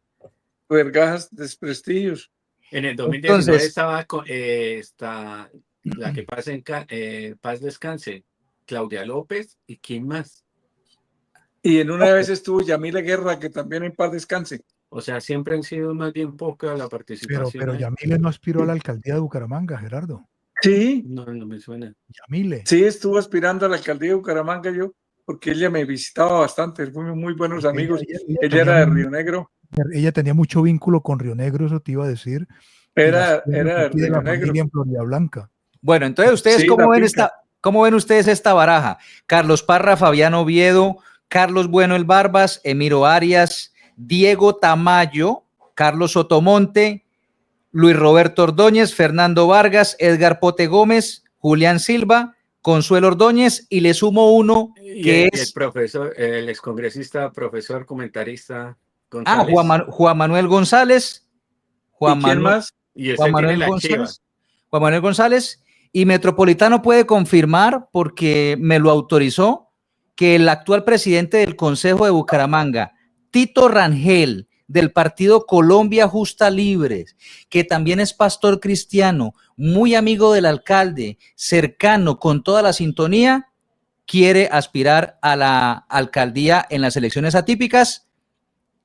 vergajas desprestigios. En el 2019 entonces, estaba la que paz descanse, Claudia López, ¿y quién más? Y en una vez estuvo Yamile Guerra, que también en paz descanse. O sea, siempre han sido más bien poca la participación. Pero Yamile no aspiró a la alcaldía de Bucaramanga, Gerardo. Sí, No me suena. Yamile. sí, estuvo aspirando a la alcaldía de Bucaramanga yo, porque ella me visitaba bastante, fuimos muy buenos Porque amigos. ella Ella era de Río Negro. Ella tenía mucho vínculo con Río Negro, eso te iba a decir. Y las Era tierras de aquí de la Río Negro. familia en Florida Blanca. bueno, entonces ustedes Sí, ¿cómo la ven finca. ¿cómo ven ustedes esta baraja? Carlos Parra, Fabián Oviedo, Carlos Bueno el Barbas, Emiro Arias, Diego Tamayo, Carlos Sotomonte, Luis Roberto Ordóñez, Fernando Vargas, Edgar Pote Gómez, Julián Silva, Consuelo Ordóñez y le sumo uno Y que el es profesor, el excongresista, profesor, comentarista González. Juan Manuel González. ¿Y quién más? Y ese tiene la chiva. Juan Manuel González. Y Metropolitano puede confirmar, porque me lo autorizó, que el actual presidente del Consejo de Bucaramanga, Tito Rangel, del partido Colombia Justa Libres, que también es pastor cristiano, muy amigo del alcalde, cercano, con toda la sintonía, quiere aspirar a la alcaldía en las elecciones atípicas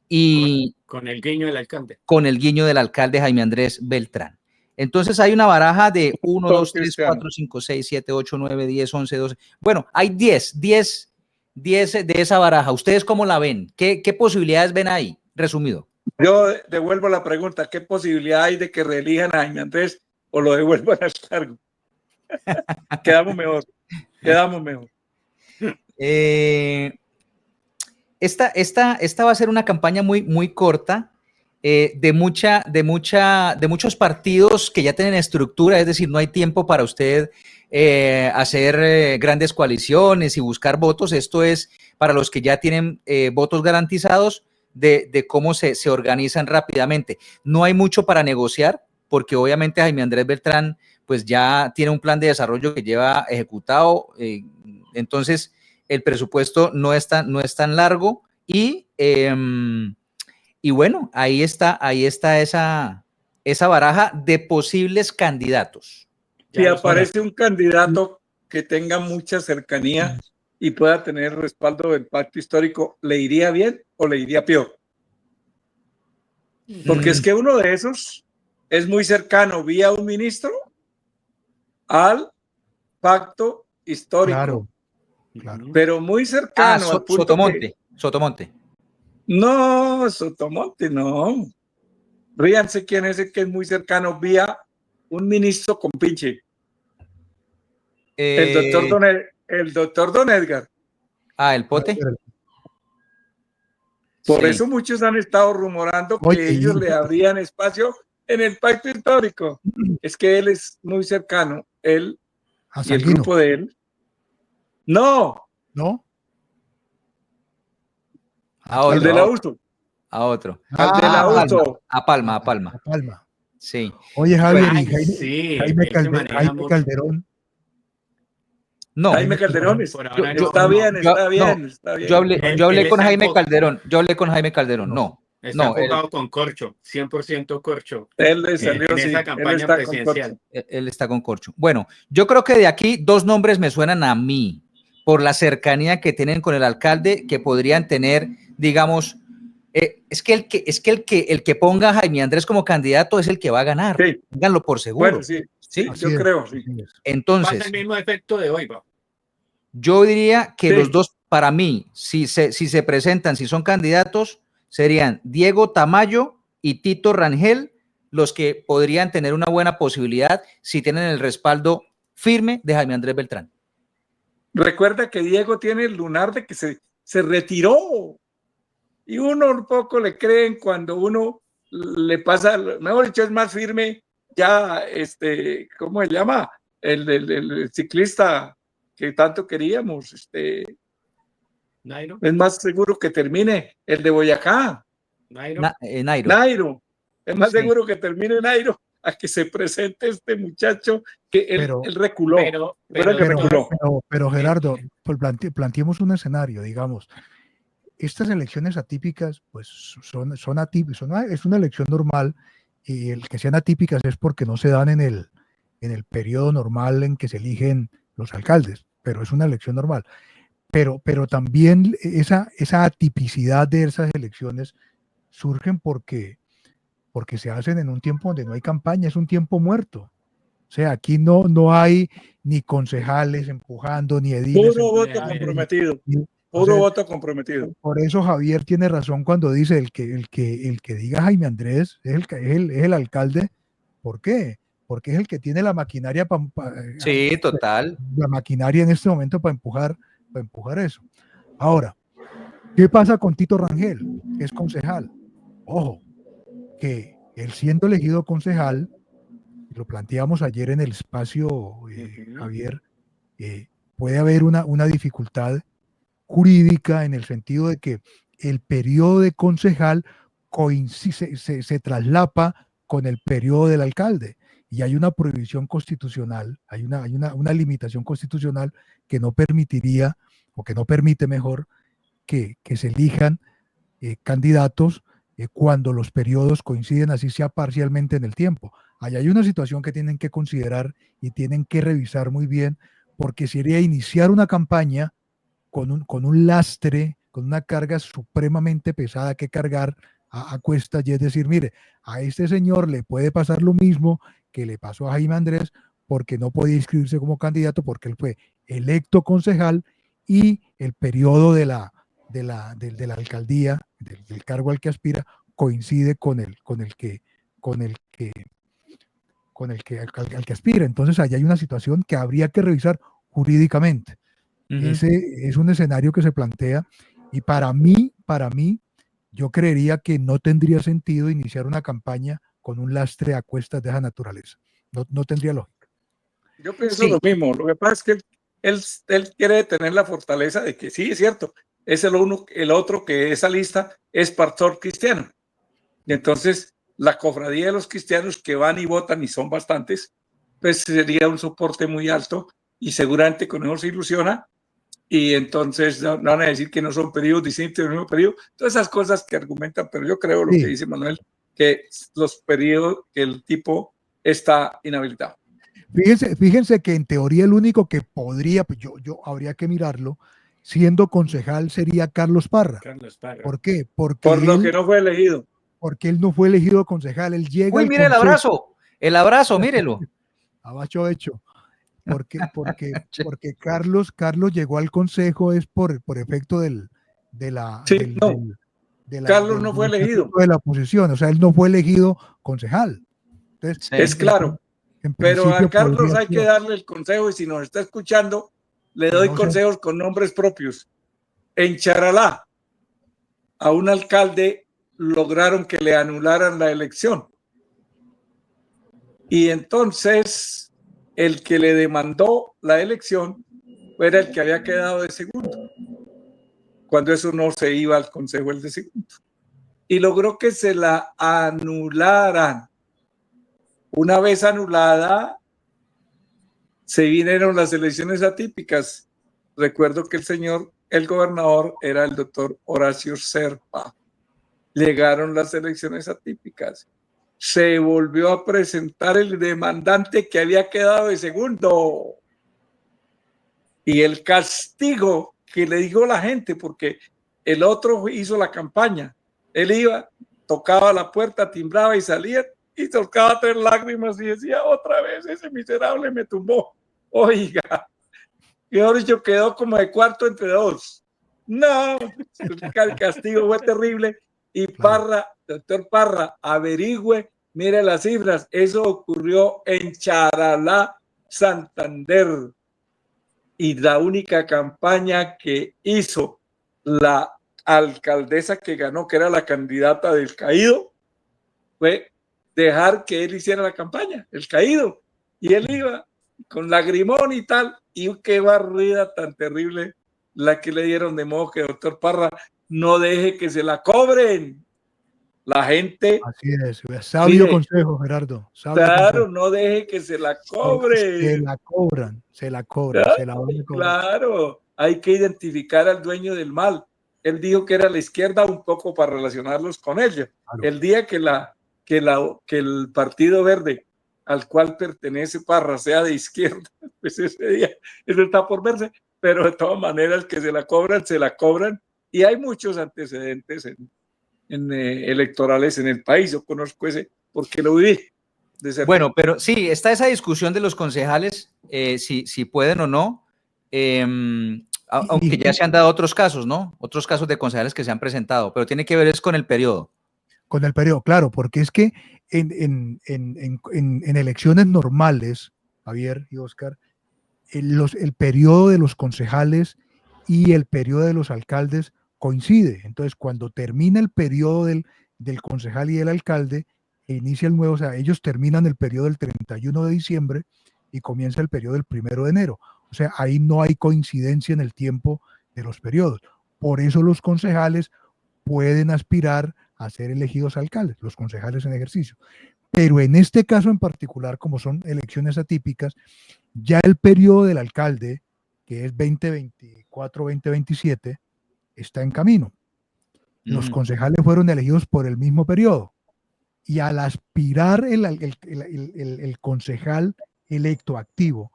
y con el guiño del alcalde. Con el guiño del alcalde Jaime Andrés Beltrán. Entonces hay una baraja de 1, 2, 3, 4, 5, 6, 7, 8, 9, 10, 11, 12. Bueno, hay 10 de esa baraja. ¿Ustedes cómo la ven? ¿Qué posibilidades ven ahí? Resumido. Yo devuelvo la pregunta, ¿qué posibilidad hay de que reelijan a Jaime Andrés o lo devuelvan al cargo? Quedamos mejor. Esta va a ser una campaña muy corta, de muchos partidos que ya tienen estructura, es decir, no hay tiempo para usted hacer grandes coaliciones y buscar votos. Esto es para los que ya tienen votos garantizados, de cómo se organizan rápidamente. No hay mucho para negociar, porque obviamente Jaime Andrés Beltrán pues ya tiene un plan de desarrollo que lleva ejecutado, entonces el presupuesto no es tan largo y bueno, ahí está esa baraja de posibles candidatos. Si aparece un candidato que tenga mucha cercanía y pueda tener respaldo del pacto histórico, ¿le iría bien o le iría peor? Porque es que uno de esos es muy cercano vía un ministro al pacto histórico. Claro. Pero muy cercano al punto Sotomonte. No, Sotomonte, no. Ríanse quién es el que es muy cercano vía un ministro con pinche. El doctor Don Edgar. El Pote. Por eso muchos han estado rumorando que ellos le abrían espacio en el pacto histórico. Es que él es muy cercano, él y el grupo de él. No. A el de la USO. A otro. Al de la USO. A Palma. Sí. Oye, Javier, Jaime Calderón. No. Jaime Calderón está bien. Yo hablé con Jaime Calderón. No. Está enfocado con Corcho, 100% Corcho. Él le salió en esa campaña presidencial. Él está con Corcho. Bueno, yo creo que de aquí dos nombres me suenan a mí, por la cercanía que tienen con el alcalde, que podrían tener, digamos, el que ponga a Jaime Andrés como candidato es el que va a ganar. Sí. Ténganlo por seguro. Bueno, sí, ¿sí? Yo creo, sí. Entonces, pasa el mismo efecto de hoy, ¿va? Yo diría que Sí. los dos, para mí, si se presentan, si son candidatos, serían Diego Tamayo y Tito Rangel los que podrían tener una buena posibilidad si tienen el respaldo firme de Jaime Andrés Beltrán. Recuerda que Diego tiene el lunar de que se retiró y uno un poco le creen cuando uno le pasa, mejor dicho, es más firme ya, ¿cómo se llama? El ciclista que tanto queríamos, Nairo. es más seguro que termine el de Boyacá. Nairo. Nairo. Es más Sí. seguro que termine Nairo a que se presente este muchacho que él reculó. Pero Gerardo, pues planteemos un escenario, digamos. Estas elecciones atípicas, pues son atípicas, es una elección normal, y el que sean atípicas es porque no se dan en el periodo normal en que se eligen los alcaldes, pero es una elección normal. Pero también esa atipicidad de esas elecciones surgen porque se hacen en un tiempo donde no hay campaña, es un tiempo muerto. O sea, aquí no hay ni concejales empujando, ni ediles. Puro voto comprometido. Puro voto comprometido. Por eso Javier tiene razón cuando dice el que diga Jaime Andrés es el alcalde. ¿Por qué? Porque es el que tiene la maquinaria sí, total. La maquinaria en este momento para empujar eso. Ahora, ¿qué pasa con Tito Rangel, que es concejal? Ojo, que él siendo elegido concejal, lo planteamos ayer en el espacio, Javier, puede haber una dificultad jurídica en el sentido de que el periodo de concejal se traslapa con el periodo del alcalde, y hay una prohibición constitucional, hay una limitación constitucional que no permitiría, o que no permite mejor, que se elijan candidatos cuando los periodos coinciden, así sea parcialmente en el tiempo. Ahí hay una situación que tienen que considerar y tienen que revisar muy bien, porque sería iniciar una campaña con un lastre, con una carga supremamente pesada que cargar a cuestas, y es decir, mire, a este señor le puede pasar lo mismo que le pasó a Jaime Andrés, porque no podía inscribirse como candidato, porque él fue electo concejal y el periodo de la alcaldía, del cargo al que aspira, coincide al que aspira. Entonces, allá hay una situación que habría que revisar jurídicamente. Ese es un escenario que se plantea, y para mí, yo creería que no tendría sentido iniciar una campaña con un lastre a cuestas de esa naturaleza. No tendría lógica. Yo pienso lo mismo. Lo que pasa es que él quiere tener la fortaleza de que sí, es cierto, es el otro que esa lista es pastor cristiano. Y entonces la cofradía de los cristianos que van y votan, y son bastantes, pues sería un soporte muy alto, y seguramente con eso se ilusiona, y entonces no van a decir que no son periodos distintos del mismo periodo, todas esas cosas que argumentan, pero yo creo lo que dice Manuel, que los periodos, que el tipo está inhabilitado. Fíjense que en teoría el único que podría, pues yo habría que mirarlo, siendo concejal, sería Carlos Parra. ¿Por qué? Por lo que no fue elegido. Porque él no fue elegido concejal, él llega Uy, mire el abrazo, mírelo. Abacho hecho. Porque Carlos llegó al consejo es por efecto Carlos no fue elegido. De la oposición, o sea, él no fue elegido concejal. Entonces, es claro. Pero a Carlos hay que darle el consejo, y si nos está escuchando, le doy consejos con nombres propios. En Charalá, a un alcalde lograron que le anularan la elección. Y entonces el que le demandó la elección era el que había quedado de segundo, cuando eso no se iba al consejo el de segundo. Y logró que se la anularan. Una vez anulada, se vinieron las elecciones atípicas. Recuerdo que el gobernador era el doctor Horacio Serpa. Llegaron las elecciones atípicas. Se volvió a presentar el demandante que había quedado de segundo. Y el castigo que le dijo la gente, porque el otro hizo la campaña, él iba, tocaba la puerta, timbraba y salía y tocaba 3 lágrimas y decía, otra vez ese miserable me tumbó. Oiga, mejor dicho, quedó como de cuarto entre 2. No, el castigo fue terrible. Y Parra, doctor Parra, averigüe, mire las cifras. Eso ocurrió en Charalá, Santander. Y la única campaña que hizo la alcaldesa que ganó, que era la candidata del caído, fue dejar que él hiciera la campaña, el caído. Y él iba con lagrimón y tal. Y qué barrida tan terrible la que le dieron, de modo que, doctor Parra, no deje que se la cobren. La gente. Así es, sabio mire, consejo, Gerardo. Sabio claro, consejo. no deje que se la cobren. Se la cobran, se la cobran, ¿Ya? se la van a cobrar. Claro, hay que identificar al dueño del mal. Él dijo que era la izquierda un poco para relacionarlos con ellos. Claro. El día que el Partido Verde al cual pertenece Parra sea de izquierda, pues ese día, eso está por verse, pero de todas maneras que se la cobran, y hay muchos antecedentes electorales en el país. Yo conozco ese porque lo viví. Bueno, pero sí, está esa discusión de los concejales, si pueden o no, aunque ya se han dado otros casos, ¿no? Otros casos de concejales que se han presentado, pero tiene que ver es con el periodo. Con el periodo, claro, porque es que en elecciones normales, Javier y Oscar, el periodo de los concejales y el periodo de los alcaldes coincide. Entonces, cuando termina el periodo del concejal y del alcalde, inicia el nuevo, o sea, ellos terminan el periodo del 31 de diciembre y comienza el periodo del 1 de enero. O sea, ahí no hay coincidencia en el tiempo de los periodos. Por eso los concejales pueden aspirar a ser elegidos alcaldes, los concejales en ejercicio. Pero en este caso en particular, como son elecciones atípicas, ya el periodo del alcalde, que es 2024-2027, está en camino. Los concejales fueron elegidos por el mismo periodo. Y al aspirar el concejal electo activo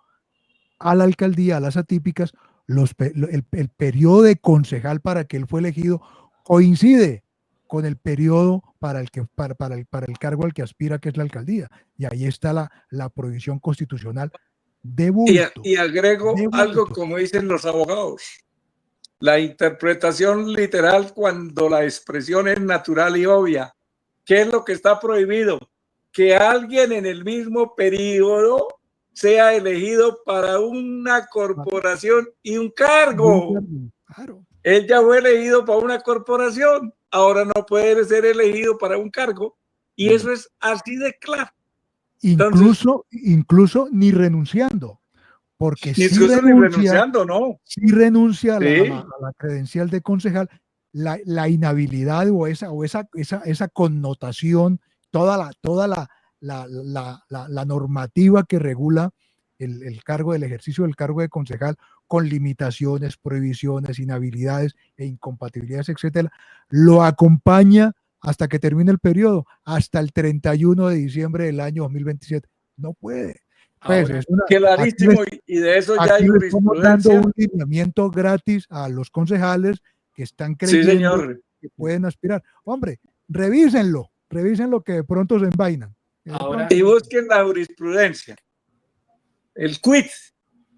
a la alcaldía, a las atípicas, el periodo de concejal para que él fue elegido coincide con el periodo para el cargo al que aspira, que es la alcaldía. Y ahí está la prohibición constitucional de bulto. Y agrego algo, como dicen los abogados. La interpretación literal cuando la expresión es natural y obvia. ¿Qué es lo que está prohibido? Que alguien en el mismo periodo sea elegido para una corporación y un cargo. Claro. Él ya fue elegido para una corporación, ahora no puede ser elegido para un cargo, y eso es así de claro. Incluso ni renunciando, porque si renuncia a la credencial de concejal, la inhabilidad o esa connotación, toda la normativa que regula el cargo del ejercicio del cargo de concejal, con limitaciones, prohibiciones, inhabilidades e incompatibilidades, etcétera, lo acompaña hasta que termine el periodo, hasta el 31 de diciembre del año 2027. No puede. Pues clarísimo, y de eso ya hay jurisprudencia. Estamos dando un lineamiento gratis a los concejales que están creyendo que pueden aspirar. Hombre, revísenlo que de pronto se envainan. Y busquen la jurisprudencia. El quid.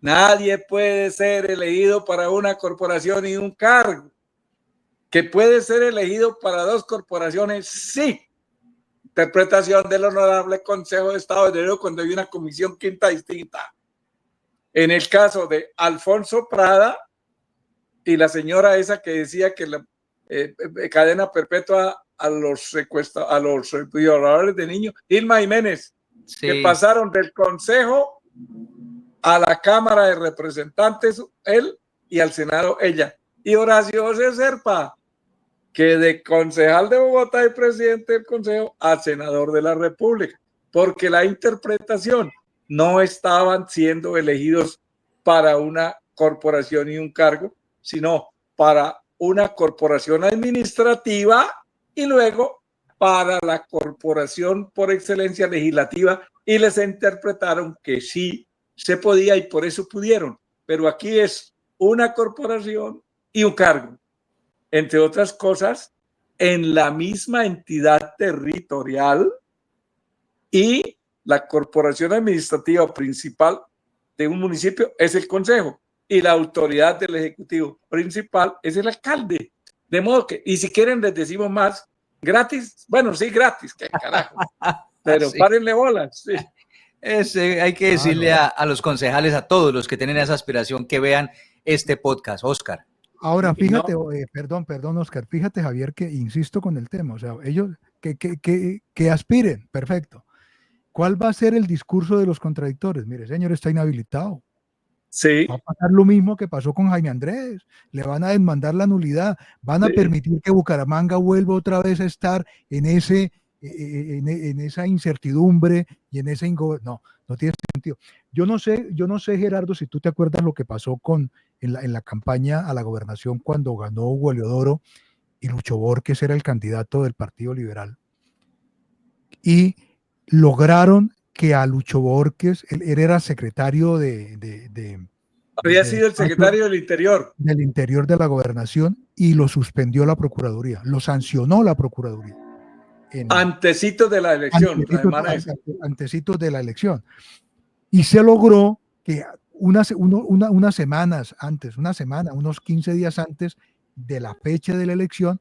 Nadie puede ser elegido para una corporación y un cargo. Que puede ser elegido para 2 corporaciones, sí. Interpretación del Honorable Consejo de Estado de Derecho cuando hay una comisión quinta distinta. En el caso de Alfonso Prada y la señora esa que decía que la cadena perpetua a los violadores de niños, Irma Jiménez, sí, que pasaron del Consejo a la Cámara de Representantes, él, y al Senado, ella. Y Horacio José Serpa, que de concejal de Bogotá y presidente del Consejo a senador de la República, porque la interpretación no estaban siendo elegidos para una corporación y un cargo, sino para una corporación administrativa y luego para la corporación por excelencia legislativa, y les interpretaron que sí se podía y por eso pudieron. pero aquí es una corporación y un cargo, entre otras cosas, en la misma entidad territorial, y la corporación administrativa principal de un municipio es el consejo y la autoridad del ejecutivo principal es el alcalde. De modo que, y si quieren les decimos más, gratis, bueno, sí, gratis, qué carajo, pero Sí. párenle bolas. Sí. Hay que decirle a los concejales, a todos los que tienen esa aspiración, que vean este podcast, Oscar. Ahora, fíjate, No. perdón, Oscar, fíjate, Javier, que insisto con el tema, o sea, ellos que aspiren, perfecto. ¿Cuál va a ser el discurso de los contradictores? Mire, señor, está inhabilitado. Sí. Va a pasar lo mismo que pasó con Jaime Andrés. Le van a demandar la nulidad, van a Sí. permitir que Bucaramanga vuelva otra vez a estar en esa incertidumbre y en ese no tiene sentido. Yo no sé, Gerardo, si tú te acuerdas lo que pasó en la campaña a la gobernación cuando ganó Hugo Eliodoro y Lucho Borges era el candidato del Partido Liberal. Y lograron que a Lucho Borges, él era secretario Había sido el secretario del Interior. Del Interior de la Gobernación, y lo suspendió la Procuraduría, lo sancionó la Procuraduría. Antecitos de la elección. Antecitos de la elección. Y se logró que unas semanas antes, unos 15 días antes de la fecha de la elección,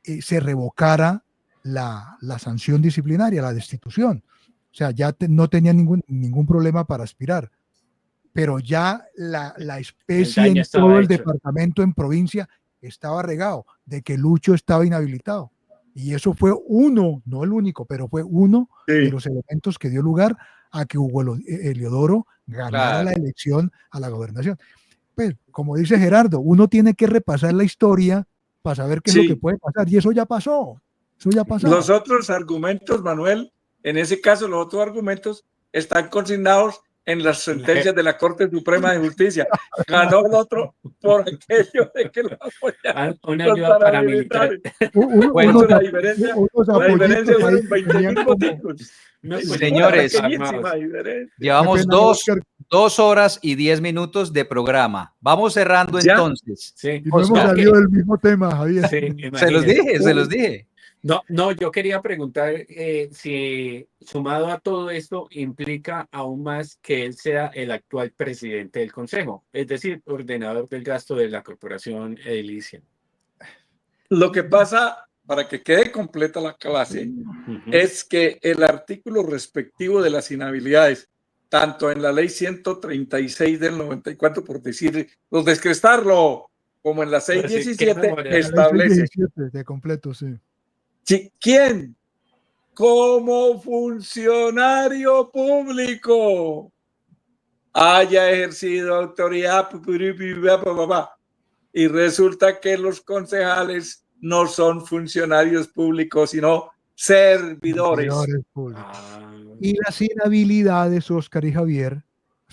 se revocara la sanción disciplinaria, la destitución. O sea, ya no tenía ningún problema para aspirar. Pero ya la especie en todo el departamento, en provincia, estaba regado de que Lucho estaba inhabilitado. Y eso fue uno, no el único, pero fue uno de los elementos que dio lugar a que Hugo Eliodoro ganara la elección a la gobernación. Pues, como dice Gerardo, uno tiene que repasar la historia para saber qué es lo que puede pasar. Y eso ya pasó. Eso ya pasó. Los otros argumentos, Manuel, en ese caso, los otros argumentos están consignados en las sentencias de la Corte Suprema de Justicia. Ganó el otro por aquello de que lo apoyaron una ayuda paramilitar. Bueno, la diferencia fueron 20.000 votos. Señores, llevamos 2 horas y 10 minutos de programa. Vamos cerrando entonces. Sí. Y no hemos salido del mismo tema, Javier. Sí, se los dije. No, yo quería preguntar si sumado a todo esto implica aún más que él sea el actual presidente del Consejo, es decir, ordenador del gasto de la corporación edilicia. Lo que pasa, para que quede completa la clase, es que el artículo respectivo de las inhabilidades, tanto en la ley 136 del 94, por decir, los descrestarlo, como en la 617, establece. De completo, sí. ¿Quién? Como funcionario público haya ejercido autoridad y resulta que los concejales no son funcionarios públicos, sino servidores públicos. Y las inhabilidades, Oscar y Javier,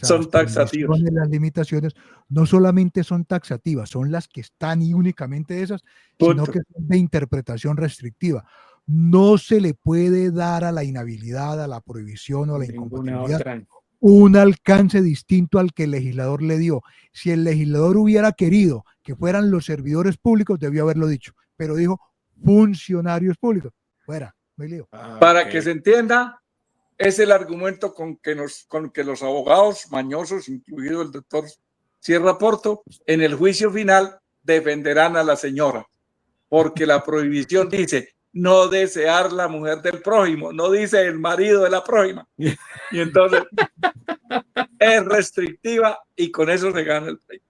son taxativas. Las limitaciones no solamente son taxativas, son las que están, y únicamente esas, sino que son de interpretación restrictiva. No se le puede dar a la inhabilidad, a la prohibición o a la incompatibilidad un alcance distinto al que el legislador le dio. Si el legislador hubiera querido que fueran los servidores públicos, debió haberlo dicho, pero dijo funcionarios públicos. Fuera, no hay lío. Para que se entienda, es el argumento con que los abogados mañosos, incluido el doctor Sierra Porto, en el juicio final defenderán a la señora, porque la prohibición dice no desear la mujer del prójimo, no dice el marido de la prójima, y entonces es restrictiva y con eso se gana el pleito.